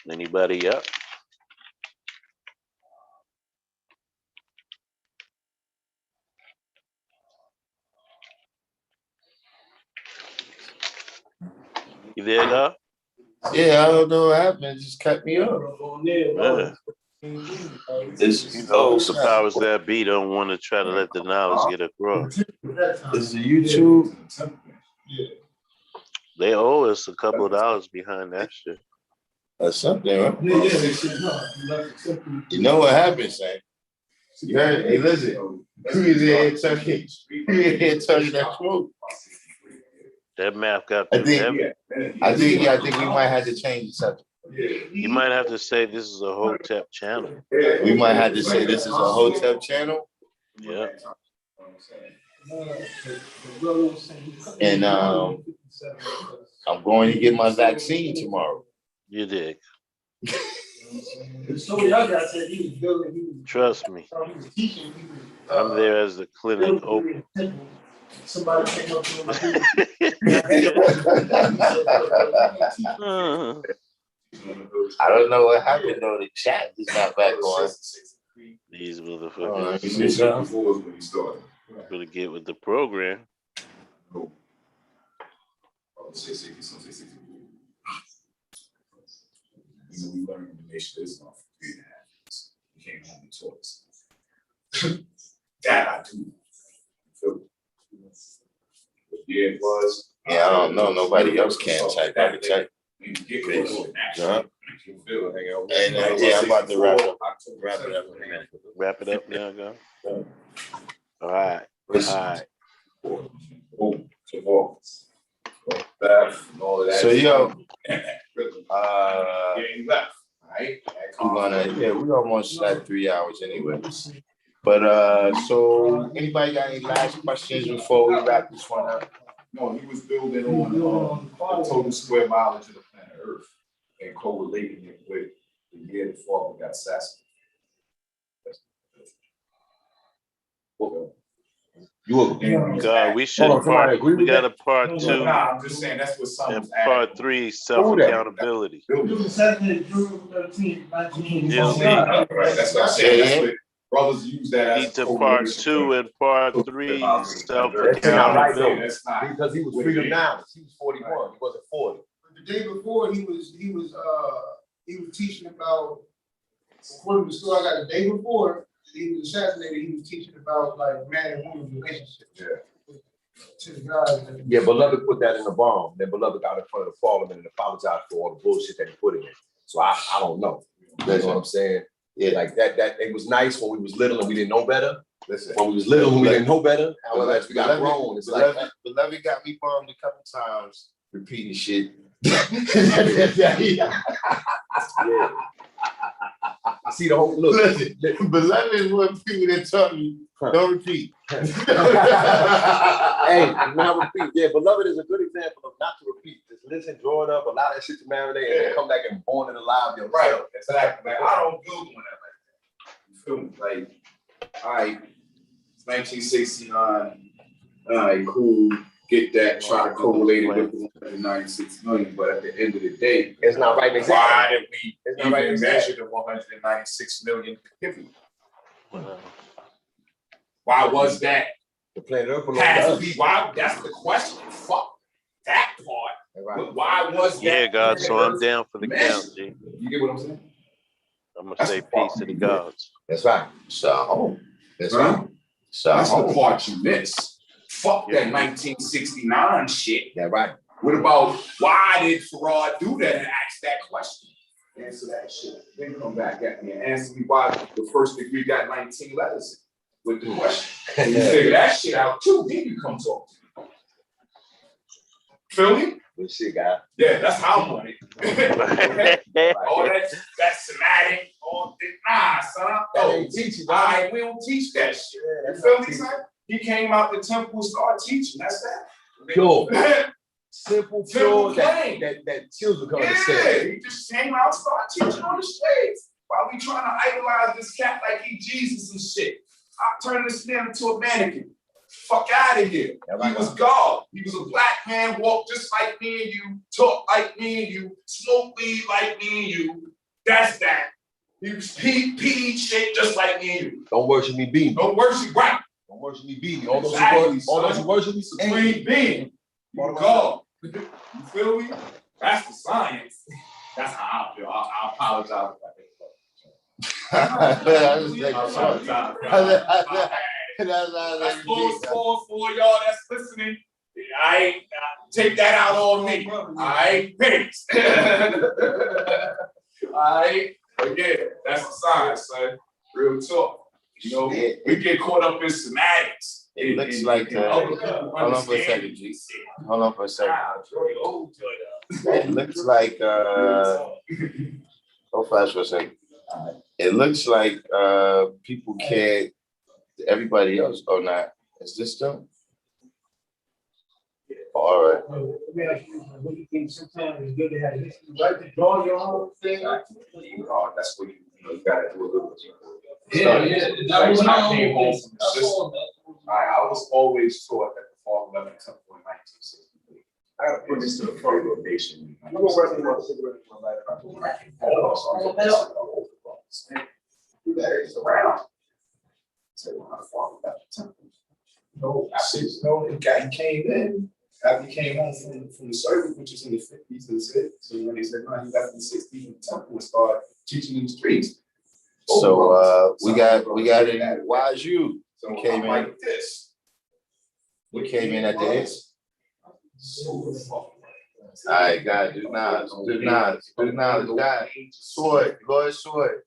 Anybody up? You there, God? Yeah, I don't know what happened. It just cut me off. Yeah. The powers that be don't want to try to let the knowledge get across. Is the YouTube? They owe us a couple of dollars behind that shit. Or something, right? You know what happened, Sam? You heard? Hey, listen. We was here touching that smoke. That math got I too think heavy. we might have to change the subject. You might have to say this is a Hotep channel. We might have to say this is a Hotep channel. Yeah. And I'm going to get my vaccine tomorrow. You dig. So y'all guys said he was building. Trust me. He was teaching people. I'm there as the clinic open. Somebody came up to him. I don't know what happened though. The chat is not back on. These motherfuckers gonna get with the program. You know, we learned in the nation of Islam for 3.5 years. We came home and taught us. That I do. Feel it. Yeah, it was. Yeah, I don't know. Nobody else can type. I can type. Yeah, And yeah, I'm about to wrap it up in a minute. Wrap it up now, go. All right. All right. So yo, we almost at 3 hours anyway. But so anybody got any last questions before we wrap this one up? No, he was building on the total square mileage of the planet Earth and correlating it with the year the father got assassinated. God, we should we got a part 2 Nah, I'm just saying that's what some and was part adding. 3 self-accountability. He was assassinated June 13th, 1980. Yeah, Right, that's what I'm saying. That's what brothers use that Need as to part 2 and part 3 That's self-accountability. That's not Because he was freedom now. He was 41. He wasn't 40. The day before, he was teaching about, according to the story I got, the day before he was assassinated, he was teaching about like man and woman relationships. Yeah. To the guys. Yeah, Beloved put that in the bomb. Then Beloved got in front of the parliament and apologized for all the bullshit that he put in it. So I don't know. You know what I'm saying? Yeah, like that it was nice when we was little and we didn't know better. Listen, When we was little and we didn't know better. However, as we got grown, it's like Beloved got me bombed a couple times repeating shit. yeah. I see the whole look. Listen, Beloved is one people that taught me don't repeat. Hey, not repeat. Yeah, Beloved is a good example of not to repeat. Just listen, draw it up, allow that shit to marinate, and then come back and born it alive yourself. Right, exactly. Like, I don't build one that like that. You feel me? Like, all right, it's 1969. All right, cool. Get that, try to correlate it with the 196 million, but at the end of the day, It's not right. why did we It's not right even exactly. measure the 196 million period? Why was that? The planet Earth belongs Has to to us. be why? That's the question. Fuck that part. Right. But why was that? Yeah, God, so I'm down for the measured? count, G. You get what I'm saying? I'm gonna That's say the part peace to the you gods. That's right. So, That's Huh? right. That's the so part you miss. Fuck Yeah. that 1969 shit. That right. What about why did Farad do that and ask that question? Answer that shit. Then come back at me and answer me why the first degree got 19 letters with the question. And you figure that shit out too, then you come talk to me. Feel me? Good shit, guy. Yeah, that's how I want it. Okay? All that somatic, all that, nah, son. That ain't teaching. All right, we don't teach that shit. Yeah, You feel me, son? He came out the temple and started teaching. That's that. Pure. Simple, Simple, pure, that plain. children can Yeah, understand. he just came out and started teaching on the streets. Why we trying to idolize this cat like he Jesus and shit? I turned this man into a mannequin. Fuck out of here. He was God. He was a black man, walked just like me and you, talk like me and you, smoke weed like me and you. That's that. He was pee shit just like me and you. Don't worship me, be me. Don't worship right. Don't worship me, be me. All those Exactly, who worship me, Supreme being. You God. You feel me? That's the science. That's how I feel. I apologize if I That's for y'all that's listening. I take that out on me. I thanks. Alright, but yeah, that's the science, son. Real talk. You know, we get caught up in semantics. it looks like hold on for a second, G. Hold on for a second. It looks like go fast for a second. It looks like people can't, everybody else or not. Is this done? All right. Let me ask you, what do you think sometimes it's good to have history, right, to draw your own thing? That's what you gotta do a little bit. Yeah, Like, I came home from the system. I was always taught that the fall of 11 temple in 1963. I gotta put this to the front rotation. I'm gonna work on cigarette for my Around. So when I fall of 11 temple. No, I said, no, the guy came in. After he came home from the service, which is in the 50s and 60s. So when he said, no, he left in the 60s in the temple and started teaching in the streets. So we got it. Why is you? So We came I'm in. like this. We came in at the end. All right, God, do knowledge, God. Sword, Lord Sword.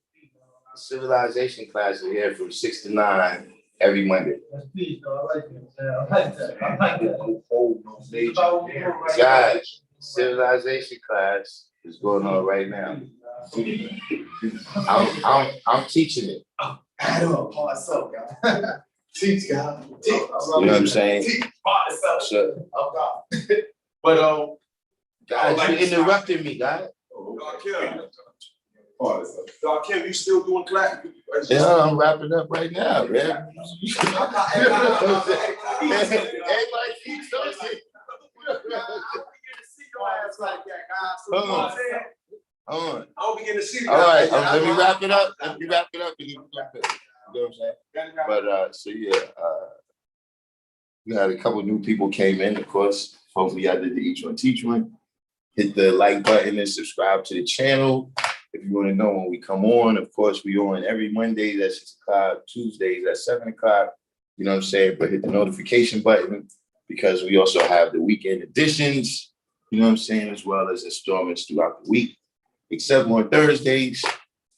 Civilization class is here from 6 to 9. every Monday. That's peace, though. I like that. Yeah, I like that. I like that. Major guys, civilization class is going on right now. I'm teaching it. I know. Oh, what's up, guys? Teach, guys. Teach. You know what I'm saying? Teach. Oh, what's up? So, Oh, God. but guys, you interrupted me, guys. Darkim, you still doing class? Yeah, I'm wrapping up right now, man. Everybody keeps talking. Hold on. Hold on. I'll begin to see. All right, let me wrap it up. Let me wrap it up. And you know what I'm saying? But so yeah, we had a couple new people came in, of course. Hopefully, I did the each one teach one. Hit the like button and subscribe to the channel. If you want to know when we come on, of course, we on every Monday at 6 o'clock, Tuesdays at 7 o'clock. You know what I'm saying? But hit the notification button because we also have the weekend editions, you know what I'm saying, as well as installments throughout the week, except on Thursdays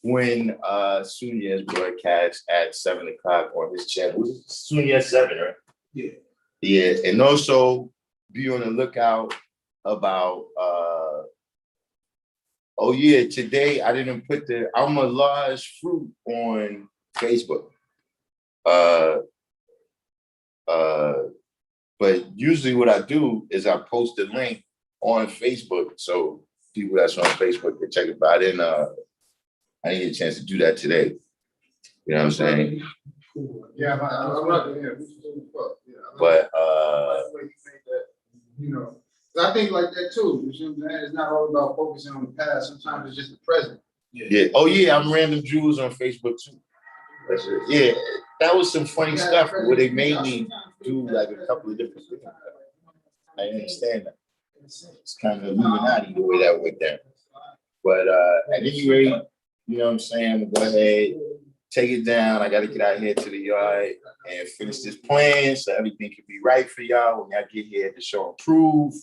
when Sunya is broadcast at 7 o'clock on his channel. Sunya at 7, right? Yeah. Yeah, and also be on the lookout about oh yeah, today I didn't put the I'm a large fruit on Facebook. But usually what I do is I post the link on Facebook so people that's on Facebook can check it. But I didn't get a chance to do that today. You know what I'm saying? Yeah, I'm not doing it. But you know, I think like that too. You see what I'm saying? It's not all about focusing on the past. Sometimes it's just the present. yeah. Oh yeah, I'm Random Jewels on Facebook too. That's it. Yeah, that was some funny stuff where they made me do like a couple of different things. I didn't understand that. It's kind of Illuminati the way that went down. But at any rate, you know what I'm saying? Go ahead, take it down. I got to get out here to the yard and finish this plan so everything can be right for y'all when y'all get here to show and prove.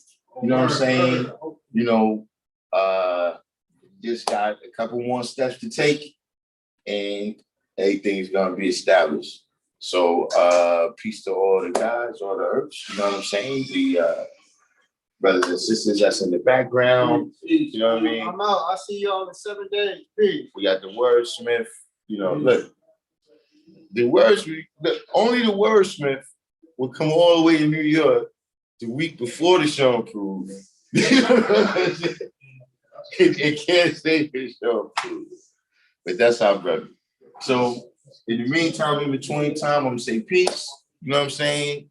You know what I'm saying? You know, just got a couple more steps to take and everything's gonna be established. So peace to all the guys, all the earths, you know what I'm saying? The brothers and sisters that's in the background, you know what I mean? I'm out. I'll see y'all in 7 days. Peace. We got the wordsmith, you know, look, only the wordsmith would come all the way to New York the week before the show improved. It can't stay for the show improved. But that's our brother. So in the meantime, in between time, I'm gonna say peace. You know what I'm saying?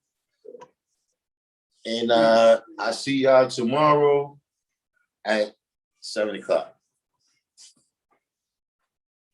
And I see y'all tomorrow at 7 o'clock.